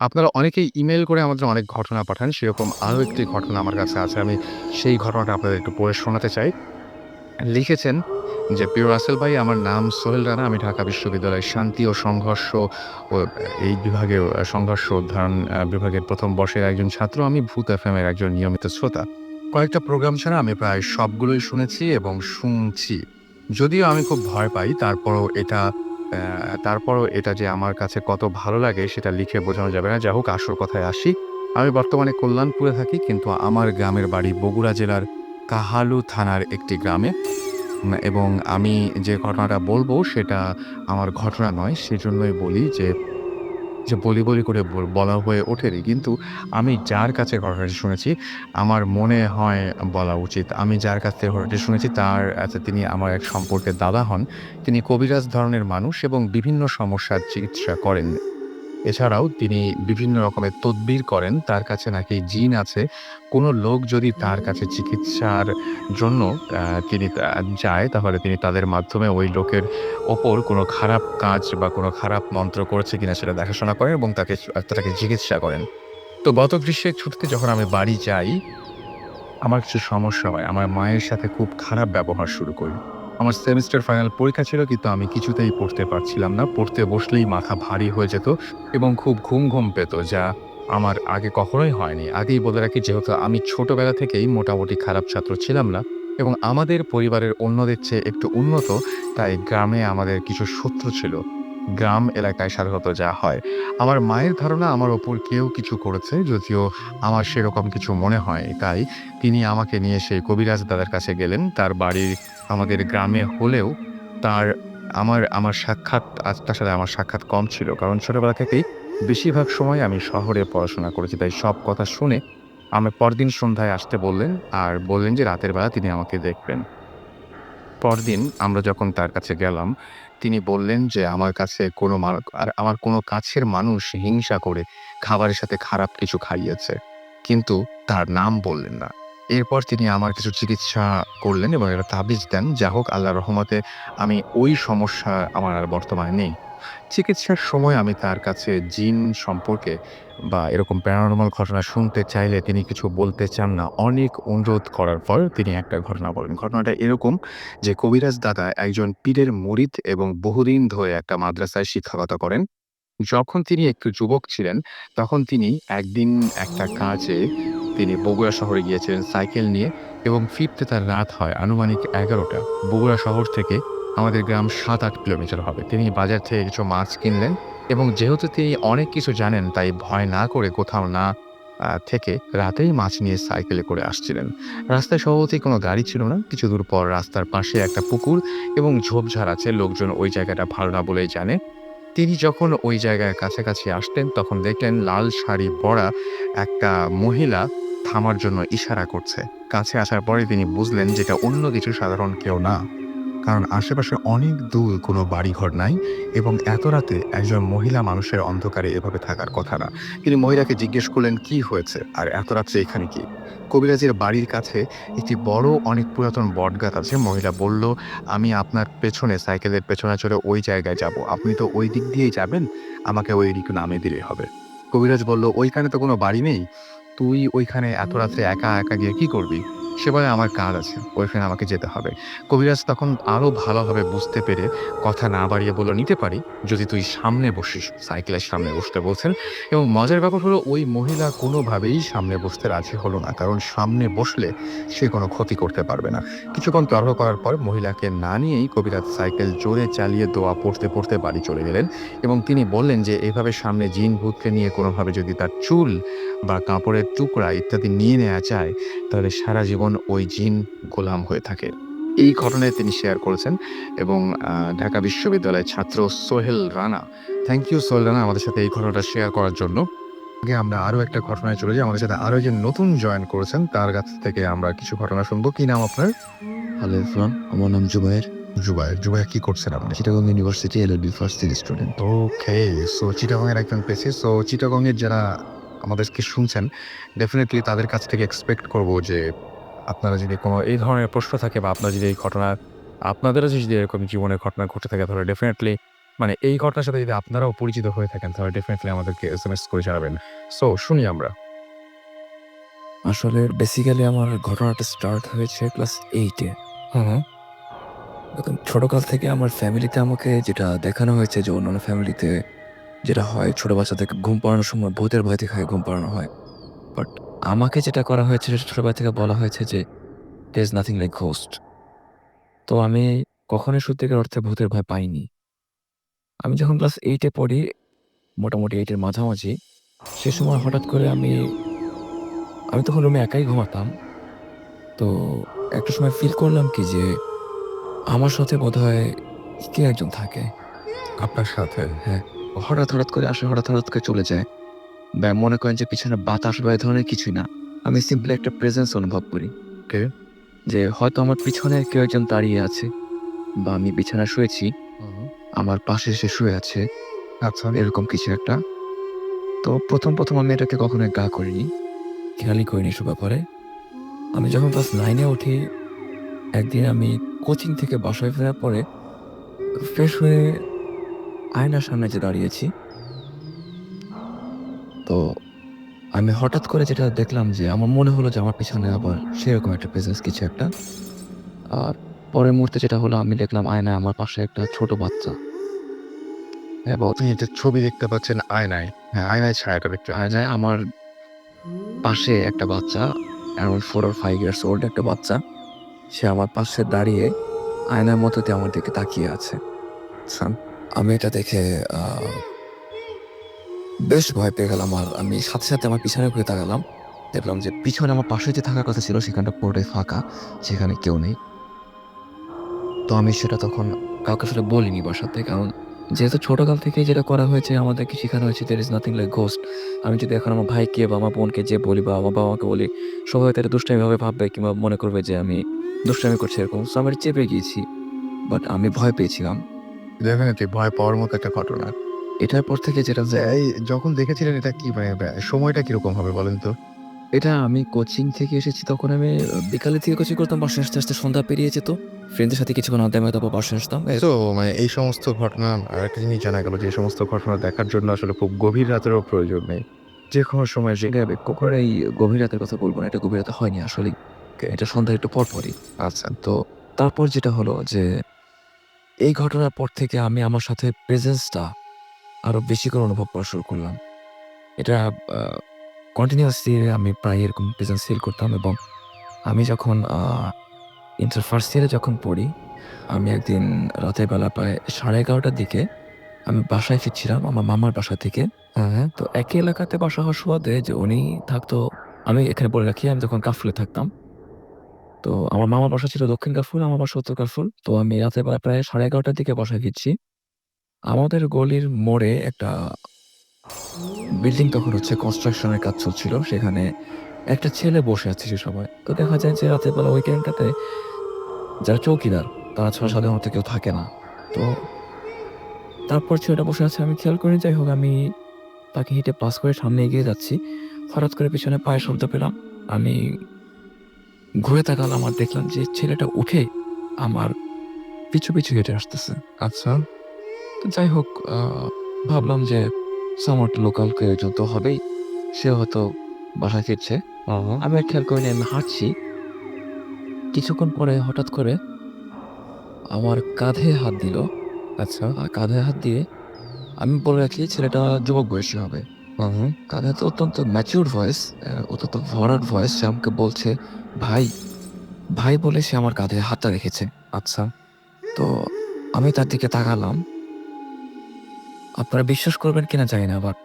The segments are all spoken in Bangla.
আপনারা অনেকেই ইমেইল করে আমাদের অনেক ঘটনা পাঠান। সেরকম আরো একটি ঘটনা আমার কাছে আছে। আমি সেই ঘটনাটা আপনাদের একটু পড়ে শোনাতে চাই। লিখেছেন যে, "প্রিয় রাসেল ভাই, আমার নাম সোহেল রানা। আমি ঢাকা বিশ্ববিদ্যালয়ের শান্তি ও সংঘর্ষ ও এই বিভাগে সংঘর্ষ অধ্যয়ন বিভাগের ১ম বর্ষের একজন ছাত্র। আমি ভূত এফএম এর একজন নিয়মিত শ্রোতা। কয়েকটা প্রোগ্রাম ছাড়া আমি প্রায় সবগুলোই শুনেছি এবং শুনছি। যদিও আমি খুব ভয় পাই, তারপরও এটা যে আমার কাছে কত ভালো লাগে সেটা লিখে বোঝানো যাবে না। যাই হোক, আসল কথায় আসি। আমি বর্তমানে কল্যাণপুরে থাকি, কিন্তু আমার গ্রামের বাড়ি বগুড়া জেলার কাহালু থানার একটি গ্রামে। এবং আমি যে ঘটনাটা বলবো সেটা আমার ঘটনা নয়। সেজন্যই বলি যে বলি করে বলা হয়ে ওঠেনি। কিন্তু আমি যার কাছে ঘটনাটি শুনেছি, আমার মনে হয় বলা উচিত। আমি যার কাছ থেকে ঘটনাটি শুনেছি তিনি আমার এক সম্পর্কের দাদা হন। তিনি কবিরাজ ধরনের মানুষ এবং বিভিন্ন সমস্যার চিকিৎসা করেন। এছাড়াও তিনি বিভিন্ন রকমের তদবির করেন। তার কাছে নাকি জিন আছে। কোনো লোক যদি তার কাছে চিকিৎসার জন্য আ তিনি তা যায়, তাহলে তিনি তাদের মাধ্যমে ওই লোকের ওপর কোনো খারাপ কাজ বা কোনো খারাপ মন্ত্র করেছে কিনা সেটা দেখাশোনা করেন এবং তাকে চিকিৎসা করেন। তো গত গ্রীষ্মের ছুটিতে যখন আমি বাড়ি যাই, আমার কিছু সমস্যা হয়। আমার মায়ের সাথে খুব খারাপ ব্যবহার শুরু করি। আমার সেমেস্টার ফাইনাল পরীক্ষা ছিল, কিন্তু আমি কিছুতেই পড়তে পারছিলাম না। পড়তে বসলেই মাথা ভারী হয়ে যেত এবং খুব ঘুম পেত, যা আমার আগে কখনোই হয়নি। আগেই বলে রাখি, যেহেতু আমি ছোটবেলা থেকেই মোটামুটি খারাপ ছাত্র ছিলাম না এবং আমাদের পরিবারের অন্যদের চেয়ে একটু উন্নত, তাই গ্রামে আমাদের কিছু শত্রু ছিল। গ্রাম এলাকায় সাধারণত যা হয়। আমার মায়ের ধারণা আমার ওপর কেউ কিছু করেছে, যদিও আমার সেরকম কিছু মনে হয়নি। তাই তিনি আমাকে নিয়ে সেই কবিরাজ দাদার কাছে গেলেন। তার বাড়ি আমাদের গ্রামে হলেও তার আমার আমার সাক্ষাৎ তার সাথে আমার সাক্ষাৎ কম ছিল। কারণ ছোটবেলা থেকেই বেশিরভাগ সময় আমি শহরে পড়াশোনা করেছি। তাই সব কথা শুনে পরদিন সন্ধ্যায় আসতে বললেন, আর বললেন যে রাতের বেলা তিনি আমাকে দেখবেন। পরদিন আমরা যখন তার কাছে গেলাম, তিনি বললেন যে আমার কোনো কাছের মানুষ হিংসা করে খাবারের সাথে খারাপ কিছু খাইয়েছে। কিন্তু তার নাম বললেন না। এরপর তিনি আমার কিছু চিকিৎসা করলেন এবং একটা তাবিজ দেন। যা হোক, আল্লাহর রহমতে আমি ওই সমস্যা আমার আর বর্তমানে নেই। চিকিৎসার সময় আমি তার কাছে জিন সম্পর্কে বা এরকম প্যারানরমাল ঘটনা শুনতে চাইলে তিনি কিছু বলতে চান না। অনেক অনুরোধ করার পর তিনি একটা ঘটনা বলেন। ঘটনাটা এরকম যে, কবিরাজ দাদা একজন পীরের মুরিদ এবং বহুদিন ধরে একটা মাদ্রাসায় শিক্ষকতা করেন। যখন তিনি একটু যুবক ছিলেন, তখন তিনি একদিন একটা কাজে তিনি বগুড়া শহরে গিয়েছিলেন সাইকেল নিয়ে এবং ফিরতে তার রাত হয় আনুমানিক ১১টা। বগুড়া শহর থেকে আমাদের গ্রাম ৭-৮ কিলোমিটার হবে। তিনি বাজার থেকে কিছু মাছ কিনলেন এবং যেহেতু তিনি অনেক কিছু জানেন, তাই ভয় না করে কোথাও না থেকে রাতেই মাছ নিয়ে সাইকেলে করে আসছিলেন। রাস্তায় স্বভাবতই কোনো গাড়ি ছিল না। কিছু দূর পর রাস্তার পাশে একটা পুকুর এবং ঝোপঝাড় আছে। লোকজন ওই জায়গাটা ভালো না বলেই জানে। তিনি যখন ওই জায়গার কাছাকাছি আসলেন, তখন দেখলেন লাল শাড়ি পরা একটা মহিলা থামার জন্য ইশারা করছে। কাছে আসার পরে তিনি বুঝলেন যে এটা অন্য কিছু, সাধারণ কেউ না। কারণ আশেপাশে অনেক দূর কোনো বাড়িঘর নাই এবং এত রাতে একজন মহিলা মানুষের অন্ধকারে এভাবে থাকার কথা না। তিনি মহিলাকে জিজ্ঞেস করলেন, "কি হয়েছে? আর এত রাত্রে এখানে কি?" কবিরাজের বাড়ির কাছে একটি বড় অনেক পুরাতন বটগাছ আছে। মহিলা বলল, "আমি আপনার পেছনে সাইকেলের পেছনে চড়ে ওই জায়গায় যাব। আপনি তো ওই দিক দিয়েই যাবেন। আমাকে ওই দিকে নামিয়ে দিলেই হবে।" কবিরাজ বলল, "ওইখানে তো কোনো বাড়ি নেই। তুই ওইখানে এত রাত্রে একা গিয়ে কি করবি?" সে বলে, "আমার কাজ আছে। ওইখানে আমাকে যেতে হবে।" কবিরাজ তখন আরো ভালোভাবে বুঝতে পেরে কথা না বাড়িয়ে বলল, "নিতে পারি, যদি তুই সামনে বসিস।" সাইকেলের সামনে বসতে বলছেন এবং মজার ব্যাপার হলো, ওই মহিলা কোনোভাবেই সামনে বসতে রাজি হলো না। কারণ সামনে বসলে সে কোনো ক্ষতি করতে পারবে না। কিছুক্ষণ তর্ক করার পর মহিলাকে না নিয়েই কবিরাজ সাইকেল জোরে চালিয়ে দোয়া পড়তে বাড়ি চলে গেলেন এবং তিনি বললেন যে এভাবে সামনে জিন-ভূতকে নিয়ে কোনোভাবে যদি তার চুল বা কাপড়ের টুকরা ইত্যাদি নিয়ে নেয়া যায়, তাহলে সারা জীবন ওই জিন গোলাম হয়ে থাকে। এই ঘটনায় তিনি শেয়ার করেছেন এবং ঢাকা বিশ্ববিদ্যালয়ের ছাত্র সোহেল রানা। থ্যাংক ইউ সোহেল রানা, আমাদের সাথে এই ঘটনাটা শেয়ার করার জন্য। আগে আমরা আরো একটা ঘটনায় চলে যাই। আমাদের সাথে আরো একজন নতুন জয়েন করেছেন। তার কাছ থেকে আমরা কিছু ঘটনা শুনবো। কি নাম আপনার? হ্যালো এভরিওয়ান, আমার নাম জুবায়ের। জুবায়ের। জুবায়ের, কি করছেন আপনি? Chittagong university LLB first year student. Okay. So Chittagong এর একজন পেশি। সো চিটাগং এর যারা আমাদেরকে শুনছেন, ডেফিনিটলি তাদের কাছ থেকে এক্সপেক্ট করব যে আপনারা যদি কোনো এই ধরনের প্রশ্ন থাকে বা আপনারা যদি এই ঘটনা আপনাদেরও যদি এরকম জীবনের ঘটনা ঘটে থাকে, তাহলে ডেফিনিটলি মানে এই ঘটনার সাথে যদি আপনারাও পরিচিত হয়ে থাকেন তাহলে ডেফিনেটলি আমাদেরকে এসএমএস করে জানাবেন। সো শুনি আমরা। আসলে বেসিক্যালি আমার ঘটনাটা স্টার্ট হয়েছে ক্লাস 8 এ। হুম। এখন ছোটকাল থেকে আমার ফ্যামিলিতে আমাকে যেটা দেখানো হয়েছে যে অন্যান্য ফ্যামিলিতে যেটা হয় ছোট বাচ্চাদেরকে ঘুম পাড়ানোর সময় ভূতের ভয় দেখায় ঘুম পাড়ানো হয়। বাট আমাকে যেটা করা হয়েছে সেটা ছোটবেলা থেকে বলা হয়েছে যে there is nothing like ghost. তো আমি কখনোই সত্যিকার অর্থে ভূতের ভয় পাইনি। আমি যখন ক্লাস 8 এ পড়ি, মোটামুটি 8 এর মাঝামাঝি, সে সময় হঠাৎ করে আমি তখন রুমে একাই ঘুমাতাম। তো একটা সময় ফিল করলাম কি যে আমার সাথে বোধহয় কেউ একজন থাকে। আপনার সাথে? হ্যাঁ, হঠাৎ করে আসে, হঠাৎ করে চলে যায়। বা মনে করেন যে পিছনে বাতাস বা এ ধরনের কিছুই না। আমি সিম্পলি একটা প্রেজেন্স অনুভব করি। ওকে। যে হয়তো আমার পিছনে কেউ একজন দাঁড়িয়ে আছে বা আমি বিছানায় শুয়েছি, আমার পাশে সে শুয়ে আছে, আচ্ছা। এরকম কিছু একটা। তো ১ম আমি এটাকে কখনোই গা করিনি। খেয়ালই করিনি এসব ব্যাপারে। আমি যখন ক্লাস 9 এ উঠি, একদিন আমি কোচিং থেকে বাসায় ফেরার পরে ফ্রেশ হয়ে আয়নার সামনে যে দাঁড়িয়েছি, তো আমি হঠাৎ করে যেটা দেখলাম যে আমার মনে হলো যে আমার পিছনে আবার সেরকম একটা প্রেজেন্স কিছু একটা। আর পরের মুহূর্তে যেটা হলো আমি দেখলাম আয়নায় আমার পাশে একটা ছোট বাচ্চা। এবং আপনি যে ছবি দেখতে পাচ্ছেন আয়নায়। হ্যাঁ, আয়নায় ছায়াটা দেখতে আয়নায় আমার পাশে একটা বাচ্চা অ্যারাউন্ড 4 or 5 ইয়ার্স ওল্ড একটা বাচ্চা। সে আমার পাশে দাঁড়িয়ে আয়নার মধ্যে দিয়ে আমার দিকে তাকিয়ে আছে। আচ্ছা। আমি এটা দেখে আ বেশ ভয় পেয়ে গেলাম। আর আমি সাথে আমার পিছনে ঘুরে তাকালাম। দেখলাম যে পিছনে আমার পাশে যে থাকার কথা ছিল সেখানটা পুরোটাই ফাঁকা। সেখানে কেউ নেই। তো আমি সেটা তখন কাউকে আসলে বলিনি বাসাতে। কারণ যেহেতু ছোটকাল থেকেই যেটা করা হয়েছে আমাদেরকে শিখানো হয়েছে there is nothing like ghost. আমি যদি এখন আমার ভাইকে বা আমার বোনকে যেয়ে বলি বা আমার বাবা-মাকে বলি, সবাই হয়তো এটা দুষ্টামিভাবে ভাববে কিংবা মনে করবে যে আমি দুষ্টামি করছি এরকম। সো আমি চেপে গিয়েছি। বাট আমি ভয় পেয়েছিলাম। ডেফিনিটলি ভয় পাওয়ার মতো একটা ঘটনা। এটার পর থেকে যেটা আচ্ছা, এই যখন দেখেছিলেন এটা কি মানে সময়টা কিরকম হবে বলেন তো? এটা আমি কোচিং থেকে এসেছি তখন আমি বিকালের থেকে কোচিং করতাম। বাসায় আসতে সন্ধ্যা পেরিয়ে যেত। ফ্রেন্ডদের সাথে কিছুক্ষণ আড্ডা মেরে তারপর বাসায় আসতাম। তো মানে এই সমস্ত ঘটনা আরেকটা জিনিস জানা গেল যে এই সমস্ত ঘটনা দেখার জন্য আসলে খুব গভীর রাতেরও প্রয়োজন নেই। যেকোনো সময় আসলে আমি কখনো এই গভীর রাতের কথা বলব না। এটা গভীর রাতে হয়নি আসলেই। এটা সন্ধ্যার একটু পরপরই। আচ্ছা। তো তারপর যেটা হলো যে এই ঘটনার পর থেকে আমি আমার সাথে প্রেজেন্সটা আরো বেশি করে অনুভব করা শুরু করলাম। এটা আ কন্টিনিউয়াসলি আমি প্রায় এরকম প্রেজেন্স ফিল করতাম এবং আমি যখন ইন্টার ফার্স্ট ইয়ারে যখন পড়ি, আমি একদিন রাতের বেলা প্রায় 11:30টার দিকে আমি বাসায় ফিরছিলাম আমার মামার বাসা থেকে। হ্যাঁ। তো একই এলাকাতে বাসা হওয়ার সুবাদে যে উনি থাকতো, আমি এখানে বলে রাখি আমি তখন কাফরুলে থাকতাম। তো আমার মামার বাসা ছিল দক্ষিণ কাফরুল, আমার বাসা উত্তর কাফরুল। তো আমি রাতের বেলা প্রায় 11:30টার দিকে বাসায় ফিরছি। আমাদের গলির মোড়ে একটা বিল্ডিং তখন হচ্ছে কনস্ট্রাকশন এর কাজ চলছিল। সেখানে একটা ছেলে বসে আছে সে সময়। তো দেখা যায় যে রাতের বেলা ওইখানটাতে যারা চৌকিদার তারা ছাড়া সাধারণত কেউ থাকে না। তো তারপর ছেলেটা বসে আছে আমি খেয়াল করিনি। যাই হোক আমি তাকে হেঁটে পাস করে সামনে এগিয়ে যাচ্ছি। হঠাৎ করে পেছনে পায়ের শব্দ পেলাম। আমি ঘুরে তাকালাম আর দেখলাম যে ছেলেটা উঠে আমার পিছু হেঁটে আসতেছে। আচ্ছা। তো যাই হোক ভাবলাম যে সামহাউ লোকাল কেউ একজন তো হবেই। সে হয়তো বাসায় ফিরছে। আমি আর খেয়াল করিনি আমি হাঁটছি। কিছুক্ষণ পরে হঠাৎ করে আমার কাঁধে হাত দিল। আচ্ছা। কাঁধে হাত দিয়ে আমি বলে রাখি ছেলেটা যুবক বয়সী হবে। হুম। তার হাতে অত্যন্ত ম্যাচিউরড ভয়েস, অত্যন্ত ভরাট ভয়েস। সে আমাকে বলছে, "ভাই।" ভাই বলে সে আমার কাঁধে হাতটা রেখেছে। আচ্ছা। তো আমি তার দিকে তাকালাম। আপনারা বিশ্বাস করবেন কিনা জানি না বাট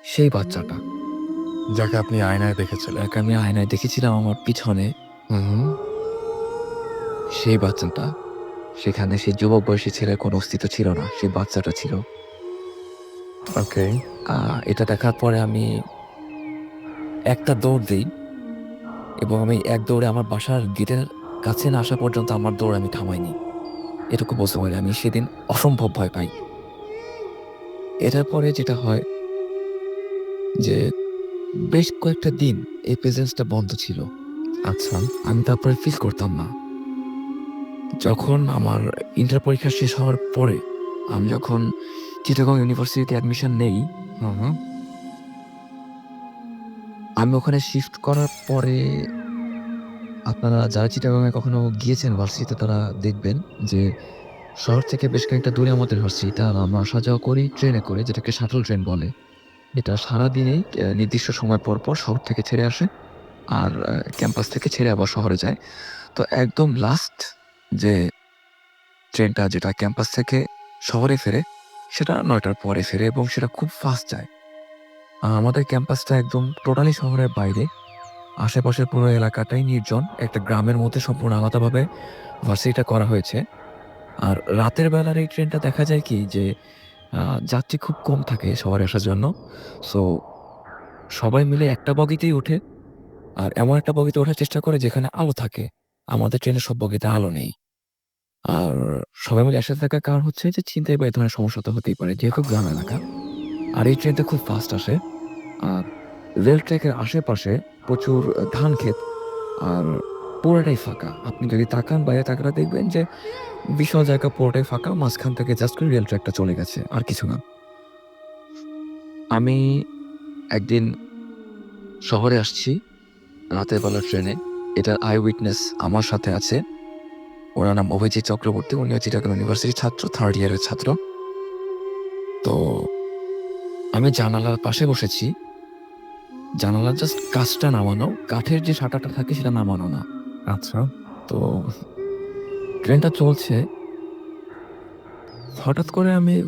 সেই বাচ্চাটা, যাকে আপনি আয়নায় দেখেছিলেন। যাকে আমি আয়নায় দেখেছিলাম আমার পিছনে, হুম। সেই বাচ্চাটা, সেখানে সেই যুবক বয়সী ছেলের কোনো অস্তিত্ব ছিল না। সেই বাচ্চাটা ছিল। ওকে। আ এটা দেখার পরে আমি একটা দৌড় দেই এবং আমি এক দৌড়ে আমার বাসার গেটের কাছে না আসা পর্যন্ত আমার দৌড় আমি থামাইনি। এটুকু বলতে পারি আমি সেদিন অসম্ভব ভয় পাই। এটার পরে যেটা হয় যে বেশ কয়েকটা দিন এই প্রেজেন্সটা বন্ধ ছিল। আচ্ছা। আমি তারপরে ফিল করতাম না। যখন আমার ইন্টার পরীক্ষা শেষ হওয়ার পরে আমি যখন চিটাগং ইউনিভার্সিটিতে অ্যাডমিশন নেই, হুম। আমি ওখানে শিফট করার পরে আপনারা যারা চিটাগংয়ে কখনো গিয়েছেন ভার্সিটিতে তারা দেখবেন যে শহর থেকে বেশ খানিকটা দূরে আমাদের ভার্সিটিটা। আর আমরা আসা যাওয়া করি ট্রেনে করে, যেটাকে শাটল ট্রেন বলে। এটা সারাদিনেই নির্দিষ্ট সময় পর, পর শহর থেকে ছেড়ে আসে আর ক্যাম্পাস থেকে ছেড়ে আবার শহরে যায়। তো একদম লাস্ট যে ট্রেনটা যেটা ক্যাম্পাস থেকে শহরে ফেরে, সেটা ৯টার পরে ফেরে এবং সেটা খুব ফাস্ট যায়। আমাদের ক্যাম্পাসটা একদম টোটালি শহরের বাইরে। আশেপাশের পুরো এলাকাটাই নির্জন। একটা গ্রামের মধ্যে সম্পূর্ণ আলাদাভাবে ভার্সিটিটা করা হয়েছে। আর রাতের বেলার এই ট্রেনটা দেখা যায় কি যে যাত্রী খুব কম থাকে শহরে আসার জন্য। সো সবাই মিলে একটা বগিতেই ওঠে। আর এমন একটা বগিতে ওঠার চেষ্টা করে যেখানে আলো থাকে। আমাদের ট্রেনের সব বগিতে আলো নেই। আর সবাই মিলে একসাথে থাকার কারণ হচ্ছে যে ছিনতাই বা এই ধরনের সমস্যা তো হতেই পারে, যেহেতু গ্রাম এলাকা। আর এই ট্রেনটা খুব ফাস্ট আসে। আর রেল ট্র্যাকের আশেপাশে প্রচুর ধান ক্ষেত আর পুরোটাই ফাঁকা। আপনি যদি তাকান, বাইরে তাকালে দেখবেন যে বিশাল জায়গা পুরোটাই ফাঁকা। মাঝখান থেকে জাস্ট করে রেল ট্র্যাকটা চলে গেছে, আর কিছু না। আমি একদিন শহরে আসছি রাতের বেলার ট্রেনে। এটার আই উইটনেস আমার সাথে আছে। ওনার নাম অভিজিৎ চক্রবর্তী। উনিও চিটাগং ইউনিভার্সিটির ছাত্র, 3rd ইয়ারের ছাত্র। তো আমি জানালার পাশে বসেছি। জানালার জাস্ট কাঁচটা নামানো, কাঠের যে শাটারটা থাকে সেটা নামানো না। আচ্ছা। তো ট্রেনটা চলছে। হঠাৎ করে আমি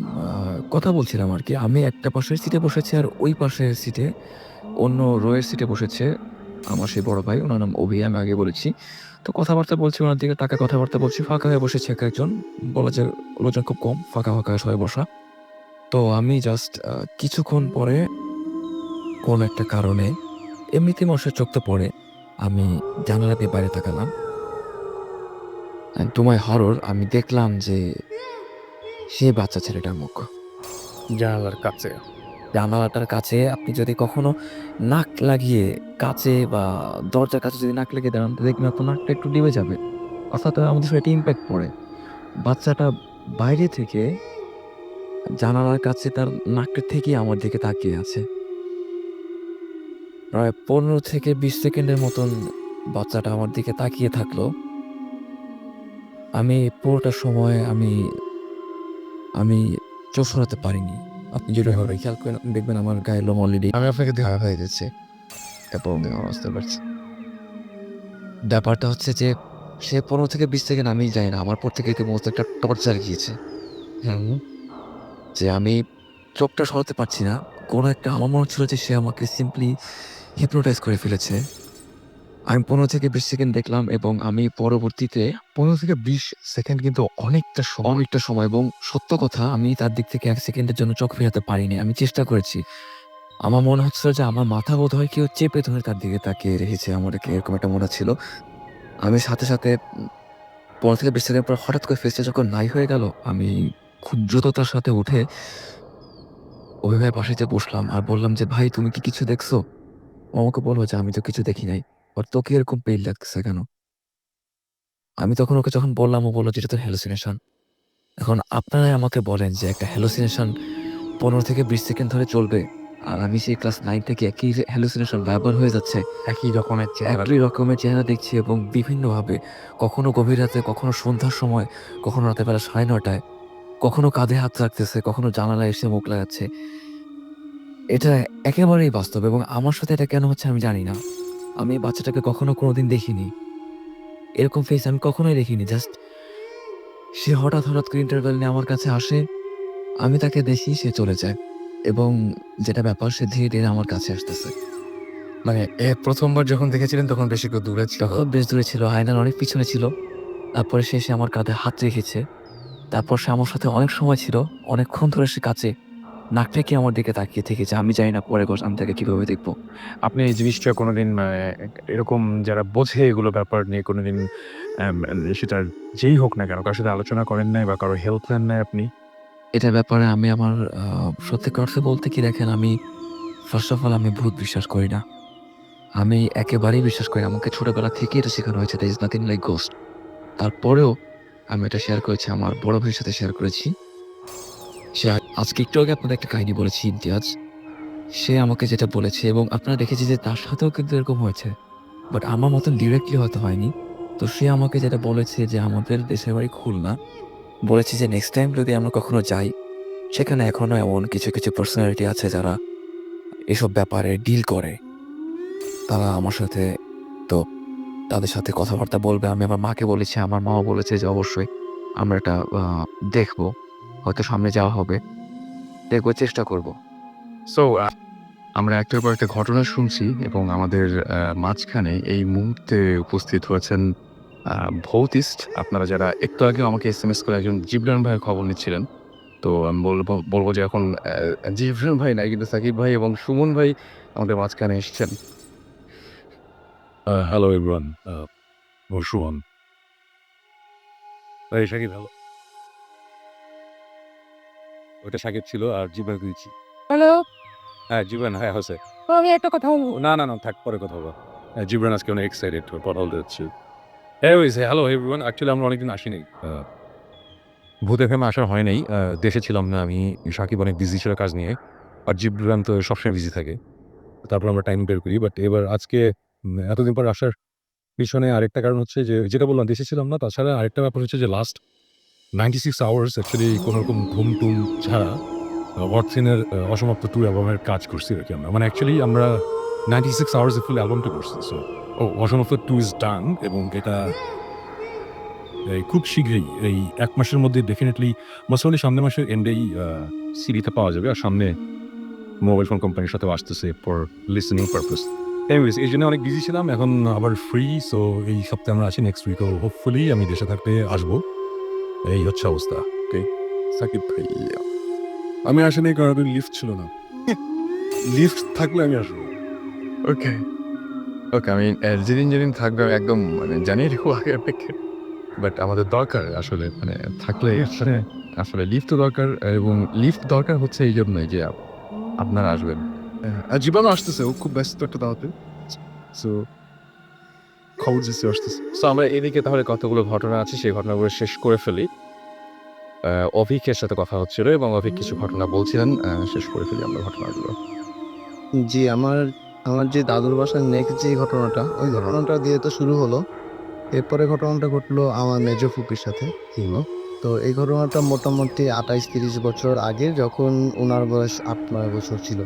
কথা বলছিলাম আরকি। আমি একটা পাশের সিটে বসেছি আর ওই পাশের সিটে অন্য রোয়ের সিটে বসেছে আমার সেই বড় ভাই। উনার নাম অভি, আমি আগে বলেছি। তো কথাবার্তা বলছি, ওনার দিকে তাকায় কথাবার্তা বলছি। ফাঁকা হয়ে বসেছে এক-একজন। বলা যায় লোকজন খুব কম, ফাঁকা, ফাঁকা সবাই বসা। তো আমি জাস্ট কিছুক্ষণ পরে কোন একটা কারণে এমনিতেই মশার চোখ তো পড়ে। আমি জানালা দিয়ে বাইরে তাকালাম। টু মাই হরর আমি দেখলাম যে সেই বাচ্চা ছেলেটার মুখ। জানালার কাছে। জানালাটার কাছে আপনি যদি কখনো নাক লাগিয়ে কাচে বা দরজার কাছে যদি নাক লাগিয়ে দাঁড়ান, তো দেখবেন আপনার নাকটা একটু ডিবে যাবে। অর্থাৎ আমাদের শরীরে ইমপ্যাক্ট পড়ে। বাচ্চাটা বাইরে থেকে জানালার কাছে তার নাকটা ঠেকিয়ে আমার দিকে তাকিয়ে আছে। প্রায় ১৫ থেকে ২০ সেকেন্ডের মতন বাচ্চাটা আমার দিকে তাকিয়ে থাকলো। আমি পুরোটা সময় আমি চোখ সরাতে পারিনি। আপনি যদি এভাবে খেয়াল করেন দেখবেন আমার গায়ের লোম অলরেডি আমি আপনাকে দেখা হয়ে যাচ্ছে এবং বুঝতে পারছি। ব্যাপারটা হচ্ছে যে সে ১৫ থেকে ২০ সেকেন্ড আমি জানি না। আমার পর থেকে রীতিমতো একটা টর্চার গিয়েছে। হুম। যে আমি চোখটা সরাতে পারছি না। কোনো একটা আমার মনে হচ্ছিল যে সে আমাকে সিম্পলি হিপনোটাইজ করে ফেলেছে। আমি ১৫ থেকে ২০ সেকেন্ড দেখলাম এবং আমি পরবর্তীতে ১৫ থেকে ২০ সেকেন্ড কিন্তু অনেকটা সময়। অনেকটা সময়, এবং সত্য কথা আমি তার দিক থেকে ১ সেকেন্ডের জন্য চোখ ফেরাতে পারিনি। আমি চেষ্টা করেছি। আমার মনে হচ্ছিল যে আমার মাথা বোধহয় কেউ চেপে ধরে তার দিকে তাকিয়ে রেখেছে। আমাকে এরকম একটা মনে হচ্ছিল। আমি সাথে, সাথে ১৫ থেকে ২০ সেকেন্ড পর হঠাৎ করে ফেসটা যখন নাই হয়ে গেল, আমি খুব দ্রুততার সাথে উঠে অভি ভাইয়ের পাশে যেয়ে বসলাম আর বললাম যে, "ভাই তুমি কি কিছু দেখছো?" ও আমাকে বলল যে, "আমি তো কিছু দেখি নাই। বাট তোকে এরকম পেইন লাগতেছে কেন?" আমি তখন ওকে যখন বললাম, ও বলল যে, "এটা তো হ্যালুসিনেশন।" এখন আপনারাই আমাকে বলেন যে একটা হ্যালুসিনেশন ১৫ থেকে ২০ সেকেন্ড ধরে চলবে। আর আমি সেই ক্লাস ৯ থেকে একই হ্যালুসিনেশন বারবার হয়ে যাচ্ছে। একই রকমের চেহারা। একই রকমের চেহারা দেখছি এবং বিভিন্নভাবে। কখনো গভীর রাতে, কখনো সন্ধ্যার সময়, কখনো রাতের বেলা ৯:৩০ কখনো কাঁধে হাত রাখতেছে, কখনো জানালায় এসে মুখ লাগাচ্ছে। এটা একেবারেই বাস্তব এবং আমার সাথে এটা কেন হচ্ছে আমি জানি না। আমি এই বাচ্চাটাকে কখনো কোনোদিন দেখিনি। এরকম ফেস আমি কখনোই দেখিনি। জাস্ট সে হঠাৎ, হঠাৎ করে ইন্টারভ্যাল নিয়ে আমার কাছে আসে। আমি তাকে দেখি, সে চলে যায় এবং যেটা ব্যাপার সে ধীরে, ধীরে আমার কাছে আসতেছে। মানে ১ম বার যখন দেখেছিলেন তখন বেশ একটু দূরে ছিল। তখন বেশ দূরে ছিল, আয়নার অনেক পিছনে ছিল। তারপরে সে এসে আমার কাঁধে হাত রেখেছে। তারপর সে আমার সাথে অনেক সময় ছিল। অনেকক্ষণ ধরে সে কাছে নাক ঠেকিয়ে আমার দিকে তাকিয়ে থেকেছে। আমি জানি না পরে আমি তাকে কিভাবে দেখব। আপনি এই জিনিসটা কোনোদিন এরকম যারা বোঝে এগুলো ব্যাপার নিয়ে কোনোদিন সেটা যেই হোক না কেন কারো সাথে আলোচনা করেন নাই বা কারো হেল্প নেন নাই আপনি? এটার ব্যাপারে আমি আমার সত্যিকার অর্থে বলতে কি দেখেন, আমি ফার্স্ট অফ অল আমি ভূত বিশ্বাস করি না। আমি একেবারেই বিশ্বাস করি না। আমাকে ছোটবেলা থেকেই এটা শেখানো হয়েছে there is nothing like ghost. তারপরেও আমি এটা শেয়ার করেছি, আমার বড় ভাইয়ের সাথে শেয়ার করেছি। আজকে একটু আগে আপনাদের একটা কাহিনী বলেছি ইমতিয়াজ। সে আমাকে যেটা বলেছে এবং আপনারা দেখেছি যে তার সাথেও কিন্তু এরকম হয়েছে। বাট আমার মতন ডিরেক্টলি হয়তো হয়নি। তো সে আমাকে যেটা বলেছে যে আমাদের দেশের বাড়ি খুলনা। বলেছে যে নেক্সট টাইম যদি আমরা কখনো যাই, সেখানে এখনো এমন কিছু, কিছু পার্সোনালিটি আছে যারা এসব ব্যাপারে ডিল করে। তারা আমার সাথে তো তাদের সাথে কথাবার্তা বলবে। আমি আমার মাকে বলেছি, আমার মাও বলেছে যে অবশ্যই আমরা এটা দেখবো। হয়তো সামনে যাওয়া হবে। দেখবো, চেষ্টা করব। সো আমরা একটার পর একটা ঘটনা শুনছি এবং আমাদের মাঝখানে এই মুহূর্তে উপস্থিত হয়েছেন ভৌতিস্ট। আপনারা যারা একটু আগে আমাকে এসএমএস করে একজন জিবরান ভাইয়ের খবর নিচ্ছিলেন। তো আমি বলবো যে এখন জিবরান ভাই নাই, কিন্তু সাকিব ভাই এবং সুমন ভাই আমাদের মাঝখানে এসেছেন। Hello everyone, Suman. এই শাকিব, হ্যালো। ওটা শাকিব ছিল আর জিবান দিয়েছি। হ্যালো, হ্যাঁ জিবান, হ্যাঁ হচ্ছে। আমি একটা কথা বলবো। না থাক, পরে কথা বলবো। জিবরান আজকে অনেক এক্সাইটেড কথা বলতে যাচ্ছি। হ্যালো এভরিওয়ান, অ্যাকচুয়ালি আমরা অনেকদিন আসিনি। ভূত এফএমে আসা হয় নাই, দেশে ছিলাম না আমি। সাকিব অনেক বিজি ছিল কাজ নিয়ে, আর জিবরান তো সবসময় বিজি থাকে। তারপর আমরা টাইম বের করি, বাট এবার আজকে এতদিন পর আসার পিছনে আরেকটা কারণ হচ্ছে যে, যেটা বললাম দেশে ছিলাম না, তাছাড়া আরেকটা ব্যাপার হচ্ছে যে লাস্ট 96 আওয়ার্স অ্যাকচুয়ালি কোনোরকম ঘুম-টুম ছাড়া ওয়াটসিনের অসমাপ্ত ট্যুর অ্যালবামের কাজ করছি আরকি আমরা। মানে অ্যাকচুয়ালি আমরা 96 আওয়ার্স এ ফুল অ্যালবামটা করছি। সো অসমাপ্ত 2 ইজ ডান, এবং এটা খুব শীঘ্রই এই ১ মাসের মধ্যে ডেফিনিটলি, মোস্ট প্রবাবলি সামনের মাসের এন্ডেই সিডিটা পাওয়া যাবে। আর সামনে মোবাইল ফোন কোম্পানির সাথেও আসতেছে ফর লিসেনিং পারপাস। এনিওয়েজ, এই জন্য অনেক বিজি ছিলাম, এখন আবার ফ্রি। সো এই সপ্তাহে আমরা আছি, নেক্সট উইকও হোপফুলি আমি দেশে থাকতে আসবো। এই হচ্ছে অবস্থা। ওকে সাকিব ভাই, আমি আসিনি কারণ লিফট ছিল না। লিফট থাকলে আমি আসবো। ওকে ওকে, আমি যেদিন যেদিন থাকবে আমি একদম মানে জানিয়ে রেখো আগে থেকে। বাট আমাদের দরকার আসলে, মানে থাকলে আসলে আসলে লিফট তো দরকার, এবং লিফট দরকার হচ্ছে এই জন্যই যে আপনারা আসবেন। আর জীবাণু আসতেছে, ও খুব ব্যস্ত একটা দাওয়াতে। সো খবর দিচ্ছি আসতেছে। সো আমরা এদিকে তাহলে কতগুলো ঘটনা আছে সেই ঘটনাগুলো শেষ করে ফেলি। অভিকের সাথে কথা হচ্ছিল এবং অভিক কিছু ঘটনা বলছিলেন, শেষ করে ফেলি আমরা ঘটনাগুলো। জি, আমার আমার যে দাদুর বাসার নেক্সট যে ঘটনাটা, ওই ঘটনাটা দিয়ে তো শুরু হলো। এরপরে ঘটনাটা ঘটলো আমার মেজো ফুপির সাথে। তো এই ঘটনাটা মোটামুটি ২৮-৩০ বছর আগে, যখন উনার বয়স ৮-৯ বছর ছিল।